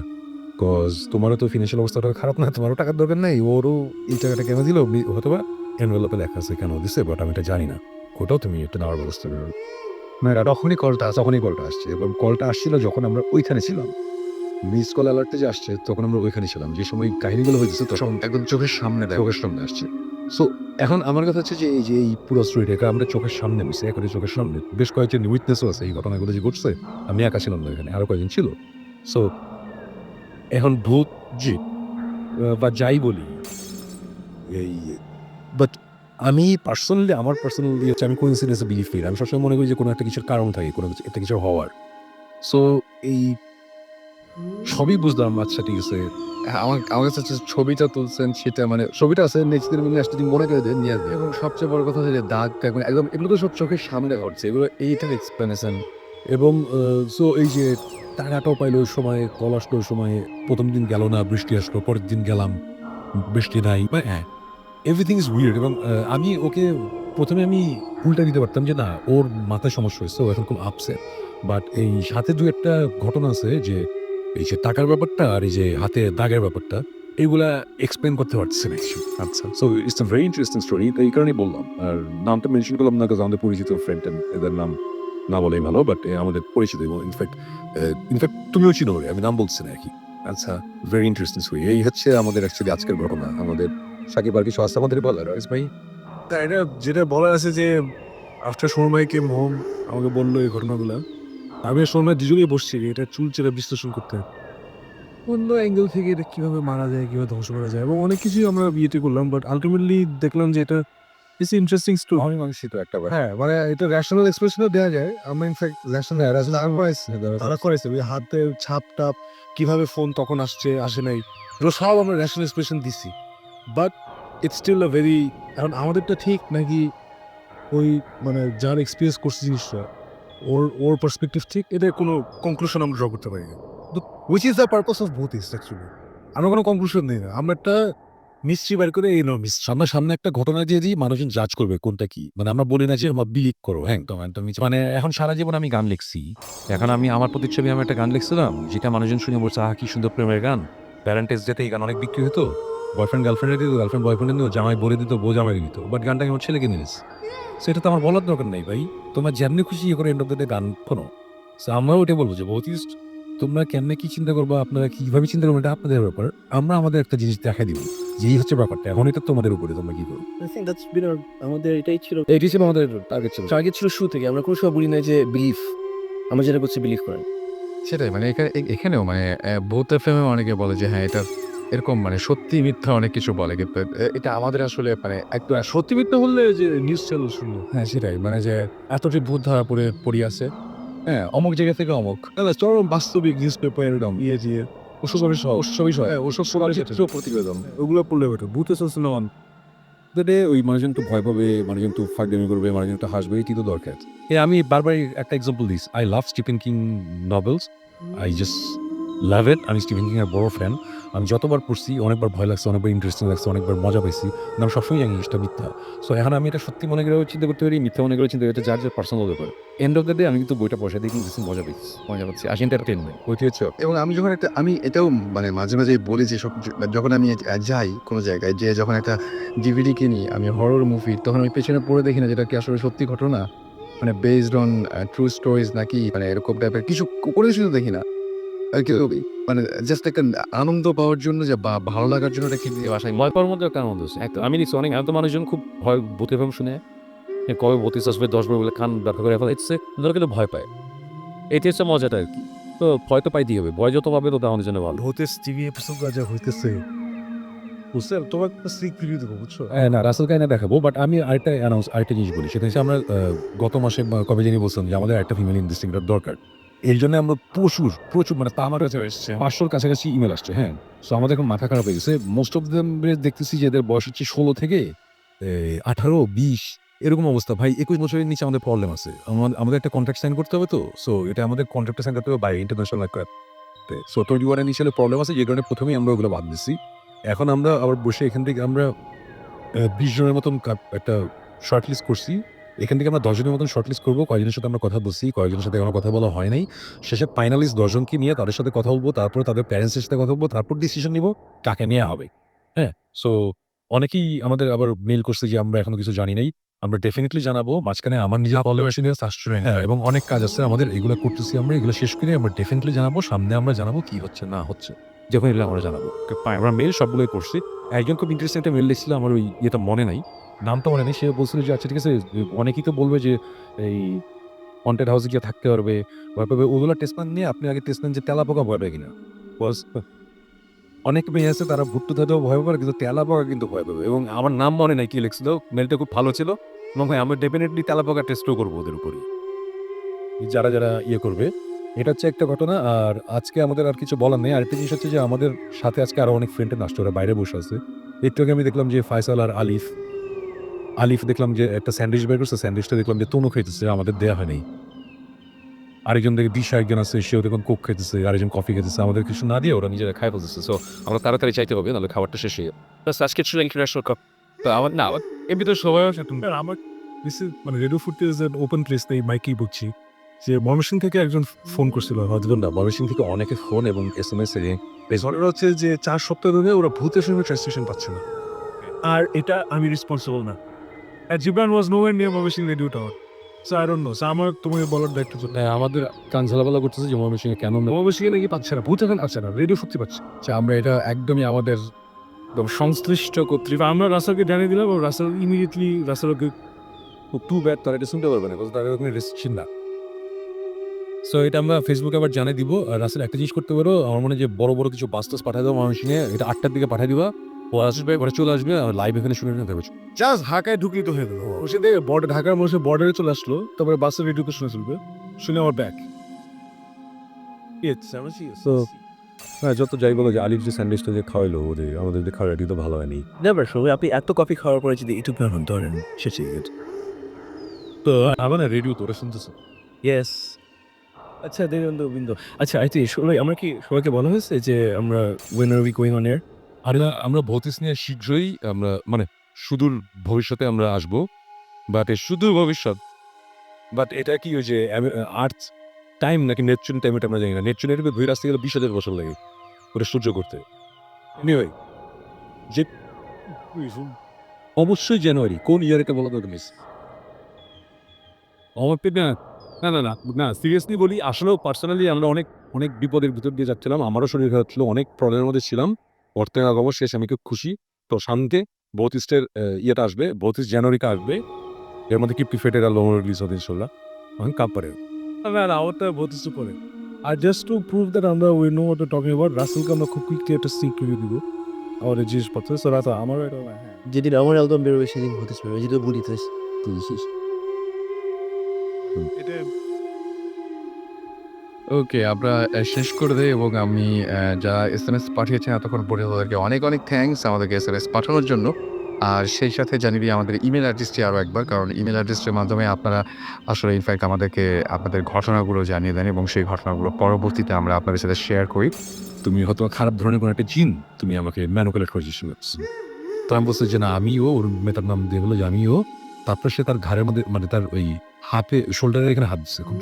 বিকজ তোমারও তো ফিনান্সিয়াল অবস্থাটা খারাপ না, তোমারও টাকার দরকার নেই, ওরও এই টাকাটা কেন দিল হয়তো বা এনভেলপে লেখা আছে কেন দিছে, বাট আমি এটা জানি না, ওটাও তুমি একটা নেওয়ার ব্যবস্থা করো। না তখনই কলটা আসছে, এবং কলটা আসছিল যখন আমরা ওইখানে ছিলাম। মিস কল অ্যালার্টে যে আসছে তখন আমরা ওইখানে ছিলাম, যে সময় কাহিনীগুলো হয়েছে তখন একদম চোখের সামনে দেখো। চোখের সামনে আসছে। সো এখন আমার কথা হচ্ছে যে এই পুরো স্টোরিটা আমরা চোখের সামনে মিশে একেবারে চোখের সামনে, বেশ কয়েকজন উইটনেসও আছে এই ঘটনাগুলো যে ঘটছে, আমি একা ছিলাম না এখানে, আরো কয়েকজন ছিল। সো এখন ভূত জি বা যাই বলি এই, বাট আমি পার্সোনালি হচ্ছে আমি কোইন্সিডেন্সে বিলিভ করি। আমি সবসময় মনে করি যে কোনো একটা কিছুর কারণ থাকে, কোনো একটা কিছু হওয়ার। সো এই সবই বুঝলাম, আচ্ছা ঠিক আছে। আমার কাছে হচ্ছে ছবিটা তুলছেন সেটা মানে ছবিটা আছে নেক্সট দিন আসলে তুমি মনে করে দেন নিয়ে আসবে। এবং সবচেয়ে বড় কথা হচ্ছে যে দাগ মানে একদম এগুলো তো সব চোখের সামনে ঘটছে, এগুলো এইটার এক্সপ্লেনেশন। এবং সো এই যে টাকাটাও পাইলো ওই সময়, কল আসলো ওই সময়, প্রথম দিন গেল না, বৃষ্টি আসলো, পরের দিন গেলাম, বৃষ্টি নাই, হ্যাঁ এভরিথিং ইজ উইয়ার্ড। এবং আমি ওকে প্রথমে আমি উল্টা দিতে পারতাম যে না ওর মাথায় সমস্যা হয়েছে, ও এখন খুব আপসেট। বাট এই সাথে দু একটা ঘটনা আছে যে এই যে টাকার ব্যাপারটা আর এই যে হাতে দাগের ব্যাপারটা, এগুলা এক্সপ্লেন করতে পারছে না। আচ্ছা, so it's a very interesting story, তো এই কারণেই বললাম। আর নামটা মেনশন করলাম না, কারণ আমাদের পরিচিত ফ্রেন্ড, এদের নাম না বলেই ভালো, বাট আমাদের পরিচিত, এবং ইনফ্যাক্ট তুমিও চিনো, আমি নাম বলছি না আর কি। আচ্ছা, ভেরি ইন্টারেস্টিং স্টোরি। এই হচ্ছে আমাদের অ্যাকচুয়ালি আজকের ঘটনা। আমাদের সাকিব আর কিছু আছে আমাদের বলার ভাই? তা এটা যেটা বলার আছে যে আফটার শর্মাই কেম হোম আমাকে বললো এই ঘটনাগুলো, আমি আর শর্মা দুজনেই বসছি এটা চুল চেরা বিশ্লেষণ করতে, অন্য অ্যাঙ্গেল থেকে এটা কীভাবে মারা যায়, কীভাবে ধ্বংস করা যায়, এবং অনেক কিছুই আমরা বিয়েতে করলাম, বাট আলটিমেটলি দেখলাম যে এটা ইটস ইন্টারেস্টিং স্টোরি। আমি মানসি তো একটা হ্যাঁ মানে এটা র্যাশনাল এক্সপ্রেশনও দেওয়া যায়। আমরা ইনফ্যাক্ট তারা করেছে ওই হাতের ছাপ টাপ, কীভাবে ফোন তখন আসছে আসে নাই, এগুলো সব আমরা র্যাশনাল এক্সপ্রেশন দিছি, but it's still a very, এখন আমাদেরটা ঠিক নাকি ওই মানে যার এক্সপিরিয়েন্স করছে জিনিসটা ওর পার্সপেক্টিভ ঠিক, এটা কোনো কনক্লুশন আমরা ড্র করতে পারি না। Which is the purpose of both is actually, আমরা কোনো কনক্লুশন নেই না, আমরা একটা মিস্ট্রি বের করে এই মিস্ট্রি সামনে একটা ঘটনা দিয়ে দিই, মানুষজন জাজ করবে কোনটা কি। মানে আমরা বলি না যে বিলিভ করো, হ্যাঁ তুমি মানে এখন সারা জীবন আমি গান লিখছি, এখন আমি আমার প্রতিচ্ছবি আমি একটা গান লিখছিলাম যেটা মানুষজন শুনে বলছে আহ কি সুন্দর প্রেমের গান, প্যারেন্টেজ ডেতে এই গান অনেক বিক্রি হতো, বয়ফ্রেন্ড গার্লফ্রেন্ডে দিত, গার্লফ্রেন্ড বয়ফ্রেন্ডে দিত, জামাই বলে দিত, বউ জামাই দিত, বাট গানটা আমার ছেলেকে নিয়েছে। সেটা তো আমার বলার দরকার নেই ভাই, তোমার যেমনি খুশি ইয়ে করে এন্ড অফ দ্য ডে গান শোনো। সো আমরাও ওটাই বলবো যে বহুতিস্ট তোমরা কেমনে কি চিন্তা করবো, আপনারা কিভাবে চিন্তা করবেন এটা আপনাদের ব্যাপার, আমরা আমাদের একটা জিনিস দেখাই দিব, যেই হচ্ছে ব্যাপারটা, এখন এটা তোমাদের উপরে, তোমরা কি করো। I think that's been আমাদের এটাই ছিল, এটি ছিল আমাদের টার্গেট ছিল। টার্গেট ছিল শুরু থেকে। আমরা কোনো সময় বলি না যে বিলিফ, আমরা যেটা করছি বিলিভ করেন। সেটাই মানে এখানেও মানে বোথ এফএমে অনেকে বলে যে হ্যাঁ এটা এরকম মানে সত্যি মিথ্যা অনেক কিছু বলে, কিন্তু এটা আমাদের আসলে মানে একদম সত্যি মিথ্যা বললে যে নিউজ চ্যানেল শুনলো, হ্যাঁ সেটাই, মানে যে এতটি ভূত ধরা পড়ি আছে, হ্যাঁ অমুক জায়গা থেকে অমুক, চরম বাস্তবিক নিউজ পেপার এরকম ইয়ে দিয়ে ওসবই ওসব প্রতিবেদন ওগুলো পড়লে বেটার। ভূত এসেছে না ওই মানুষজন তো ভয় পাবে, মানুষজন তো ফাঁকদামি করবে, মানুষজন তো হাসবে, এটি তো দরকার। আমি বারবার একটা example this, I love Stephen King novels, I just love it. আমি স্টিফেন কিং এর বড় ফ্যান। আমি যতবার পড়ছি অনেকবার ভয় লাগছে, অনেকবার ইন্টারেস্টিং লাগছে, অনেকবার মজা পাইছি। কিন্তু আমি সবসময় জানি জিনিসটা মিথ্যা। সো এখন আমি এটা সত্যি মনে করে চিন্তা করতে পারি, মিথ্যা মনে করে চিন্তা করতে, যার যার পার্সোনাল ব্যাপার। এন্ড অফ দ্য ডে আমি কিন্তু বইটা পয়সা দিয়ে কিনতেছি, মজা পাচ্ছি, আসি এন্টারটেনমেন্ট ওইটি হচ্ছে। এবং আমি যখন আমি এটাও মানে মাঝে মাঝে বলি যে যখন আমি যাই কোনো জায়গায়, যে যখন একটা ডিভিডি কিনি আমি হরর মুভি, তখন আমি পেছনে পড়ে দেখি না যেটা কি আসলে সত্যি ঘটনা, মানে বেসড অন ট্রু স্টোরিজ নাকি মানে এরকম টাইপের কিছু, কোনো কিছু তো দেখি না আর কি। মানে জাস্ট একটা আনন্দ পাওয়ার জন্য যে বা ভালো লাগার জন্য এটা কিনতে বাসায় ভয় পাওয়ার মধ্যে একটা আনন্দ আছে। আমি নিচ্ছি অনেক, এত মানুষজন খুব ভয় ভূতের ফিল্ম শুনে কবে ভূতিস আসবে 10 বার বলে কান ব্যথা করে ফেলে, ওরা কিন্তু ভয় পায়। এটি হচ্ছে মজাটা আর কি। তো ভয় তো পাইতেই হবে, ভয় যত পাবে তত আমাদের জন্য ভালো। ভূতের টিভি এপিসোড যা হইতেছে বুঝছে, তোমার একটা স্নিক প্রিভিউ দেবো বুঝছো। না, রাসেল কাইনা দেখাবো, বাট আমি আরেকটা জিনিস বলি, সেটা হচ্ছে আমরা গত মাসে কবে জানি বলছিলাম যে আমাদের একটা ফিমেল ইনভেস্টিগেটর দরকার। এর জন্য আমরা প্রচুর মানে তা আমার কাছে 500-র কাছাকাছি ইমেল আসছে। হ্যাঁ, সো আমাদের এখন মাথা খারাপ হয়ে গেছে। মোস্ট অফ দেম দেখতেছি যে এদের বয়স হচ্ছে 16 থেকে 18-20 এরকম অবস্থা। ভাই 21 বছরের নিচে আমাদের প্রবলেম আছে। আমাদের একটা কন্ট্রাক্ট সাইন করতে হবে, তো সো এটা আমাদের কন্ট্রাক্টটা সাইন করতে হবে বাই ইন্টারন্যাশনাল করতে। সো 21 এর নিচে প্রবলেম আছে, যে কারণে প্রথমেই আমরা ওগুলো বাদ দিচ্ছি। এখন আমরা আবার বসে এখান থেকে আমরা 20 জনের মতন একটা শর্ট লিস্ট করছি। এখান থেকে আমরা 10 জনের মতন শর্ট লিস্ট করবো। কয়েকজনের সাথে আমরা কথা বলছি, কয়েকজনের সাথে এখনো কথা বলা হয় নাই। শেষে ফাইনালিস্ট 10 জনকে নিয়ে তাদের সাথে কথা বলবো, তারপরে তাদের প্যারেন্টসের সাথে কথা বলবো, তারপর ডিসিশন নিব কাকে নেওয়া হবে। হ্যাঁ, সো অনেকেই আমাদের আবার মেইল করছে যে আমরা এখনো কিছু জানি নাই। আমরা ডেফিনিটলি জানাবো। মাঝখানে আমার নিজের হ্যাঁ, এবং অনেক কাজ আছে আমাদের, এগুলো করতেছি আমরা। এগুলো শেষ করে আমরা ডেফিনিটলি জানাবো। সামনে আমরা জানাবো কি হচ্ছে না হচ্ছে, যখন এলে আমরা জানাবো। আমরা মেইল সবগুলোই করছি। একজন খুব ইন্টারেস্টিং একটা মেইল লিখছিল, আমার ওই ইয়েটা মনে নাই, নামটা মনে নেই। সে বলছিল যে আচ্ছা ঠিক আছে, অনেকেই তো বলবে যে এই হন্টেড হাউসে গিয়ে থাকতে পারবে, ভয় পাবে, ওগুলো টেস্টমেন্ট নিয়ে আপনি আগে টেস্টমেন্ট যে তেলাপোকা ভয় পাবে কিনা। অনেক মেয়ে আছে তারা ভুট্টু থাকতেও ভয় পাবে, কিন্তু তেলাপোকা কিন্তু ভয় পাবে। এবং আমার নাম মনে নাই কি লিখছিল, মেলটা খুব ভালো ছিল। এবং ভাই আমরা ডেফিনেটলি তেলাপোকা টেস্টও করবো ওদের উপরই, যারা যারা ইয়ে করবে। এটা হচ্ছে একটা ঘটনা। আর আজকে আমাদের আর কিছু বলার নেই। আরেকটা জিনিস হচ্ছে যে আমাদের সাথে আজকে আরো অনেক ফ্রেন্ডের নাচতে, ওরা বাইরে বসে আছে। একটু আগে আমি দেখলাম যে ফয়সাল আর আলিফ দেখলাম যে একটা স্যান্ডউইচ বের করছে, স্যান্ডউইচটা দেখলাম যে তনু খাইতেছে, আমাদের দেয়া হয় নাই। আরেকজন দেখে দিশা একজন আছে, সেও দেখুন কোক খাইতেছে, আরেকজন কফি খাইতেছে, আমাদের কিছু না দিয়ে ওরা নিজেরা খাই ফেলতেছে। সো আমরা তাড়াতাড়ি চাইতে হবে, নাহলে খাবারটা শেষ হয়ে যাবে। আজকে ছিল ইন্টারন্যাশনাল কাপ। তো আমার না এমনি তো সবাই আছে তুমি। আমার মানে রেডিও ফুটেজ ওপেন প্লেস নেই, মাইকেই বুঝছি যে ময়মনসিং থেকে একজন ফোন করছিল, হয়তো না ময়মনসিং থেকে অনেকে ফোন এবং SMS এর ওরা হচ্ছে যে 4 সপ্তাহ ধরে ওরা ভূতের সঙ্গে ট্রান্সলেশন পাচ্ছে না। আর এটা আমি রেসপন্সিবল না। Jibran was nowhere near Mymensingh radio tower. So I don't know. So আমার তোমাকে বলার দায়িত্ব ছিল। আমাদের কান ঝালাপালা করতেছে যে ময়মনসিংহে কেন ময়মনসিংহে নাকি পাচ্ছে না, ভূত এখন আছে না, রেডিও ফুটতে পাচ্ছে। আচ্ছা, আমরা এটা একদমই আমাদের একদম সংশ্লিষ্ট কর্তৃপক্ষ আমরা রাসেলকে জানিয়ে দিলাম, রাসেল ইমিডিয়েটলি রাসেলকে টু ব্যাড, তারা এটা শুনতে পারবে না, তাদের ওখানে রেস্ট্রিকশন না। সো এটা আমরা ফেসবুকে আবার জানিয়ে দিব। আর রাসেল একটা জিনিস করতে পারো, আমার মনে হয় যে বড় বড় কিছু বাস টাস পাঠিয়ে দেবো ময়মনসিংহে, এটা 8টার দিকে পাঠিয়ে দিবা, ও আসবে, ওরা চলে আসবে, লাইভ এখানে শুনে নিতে হবে। জাস্ট ঢাকায় ঢুকলি তো হয়ে গেল। ও সে দেখে ঢাকার মানুষে বর্ডারে চলে আসলো, তারপরে বাসের রেডিওকে শুনে চলবে, শুনে আমার ব্যাক। তো হ্যাঁ, যত যাই বলো যে আলিফ যে স্যান্ডউইচটা যে খাওয়াইলো, ওদের আমাদের যে খাওয়া তো ভালো হয়নি। নেভার শো আপনি এত কফি খাওয়ার পরে যদি একটু পেন ধরেন শেষে গেছে। তো আবার না রেডিও তোরা শুনতেছো। ইয়েস। আচ্ছা দেখুন তো বিন্দু, আচ্ছা সবাই আমরা কি সবাইকে বলা হয়েছে যে আমরা when are we going on air? আর আমরা ভৌতিস নিয়ে শীঘ্রই আমরা মানে সুদূর ভবিষ্যতে আমরা আসবো, বাট সুদূর ভবিষ্যৎ, বাট এটা কি ওই যে আর্থ টাইম নাকি নেপচুন টাইম, এটা আমরা জানি না। নেপচুনের ধুয়ে আসতে গেলে 20,000 বছর লাগে ওটা সহ্য করতে। এনিওয়ে, যে অবশ্যই জানুয়ারি, কোন ইয়ার এটা বলা দরকার মিস আমার পেটে না না না না সিরিয়াসলি বলি, আসলেও পার্সোনালি আমরা অনেক অনেক বিপদের ভিতর দিয়ে যাচ্ছিলাম, আমারও শরীর খারাপ ছিল, অনেক প্রবলেমের মধ্যে ছিলাম। বর্তমানে আগমন শেষ, আমি খুব খুশি। তো শান্তে বৌতিস্টের ইয়েটা আসবে, 32 জানুয়ারিতে আসবে, এর মধ্যে কি প্রিফেটের আর লোমর রিলিজ হবে ইনশাল্লাহ। এখন কাপ পারে না না আমারটা বহুত কিছু পরে। আর জাস্ট টু প্রুভ দ্যাট আমরা we know what talking about, রাসেলকে আমরা খুব কুইকলি একটা সিক রিভিউ দিব আমাদের জিনিসপত্র। সো রাত আমার এটা হ্যাঁ, যেদিন আমার অ্যালবাম বেরোবে সেদিন হতে পারবে, যেটা বলিতে এটা ওকে, আমরা শেষ করে দেই। এবং আমি যারা SMS পাঠিয়েছেন এতক্ষণ পর্যন্ত তাদেরকে অনেক অনেক থ্যাঙ্কস আমাদেরকে SMS পাঠানোর জন্য। আর সেই সাথে জানিয়ে দিই আমাদের ইমেল অ্যাড্রেসটি আরও একবার, কারণ ইমেল অ্যাড্রেসটির মাধ্যমে আপনারা আসলে ইনফ্যাক্ট আমাদেরকে আপনাদের ঘটনাগুলো জানিয়ে দেন এবং সেই ঘটনাগুলো পরবর্তীতে আমরা আপনাদের সাথে শেয়ার করি। তুমি হয়তো খারাপ ধরনের কোনো একটা জিন তুমি আমাকে ম্যানুকুলেট করে দিচ্ছ। তো আমি বলছি যে না আমিও, ওর মেয়েটার নাম দিয়ে বললো যে আমিও। তারপর সে তার ঘাড়ের মধ্যে মানে তার ওই হাতে শোল্ডারের এখানে হাত দিচ্ছে খুব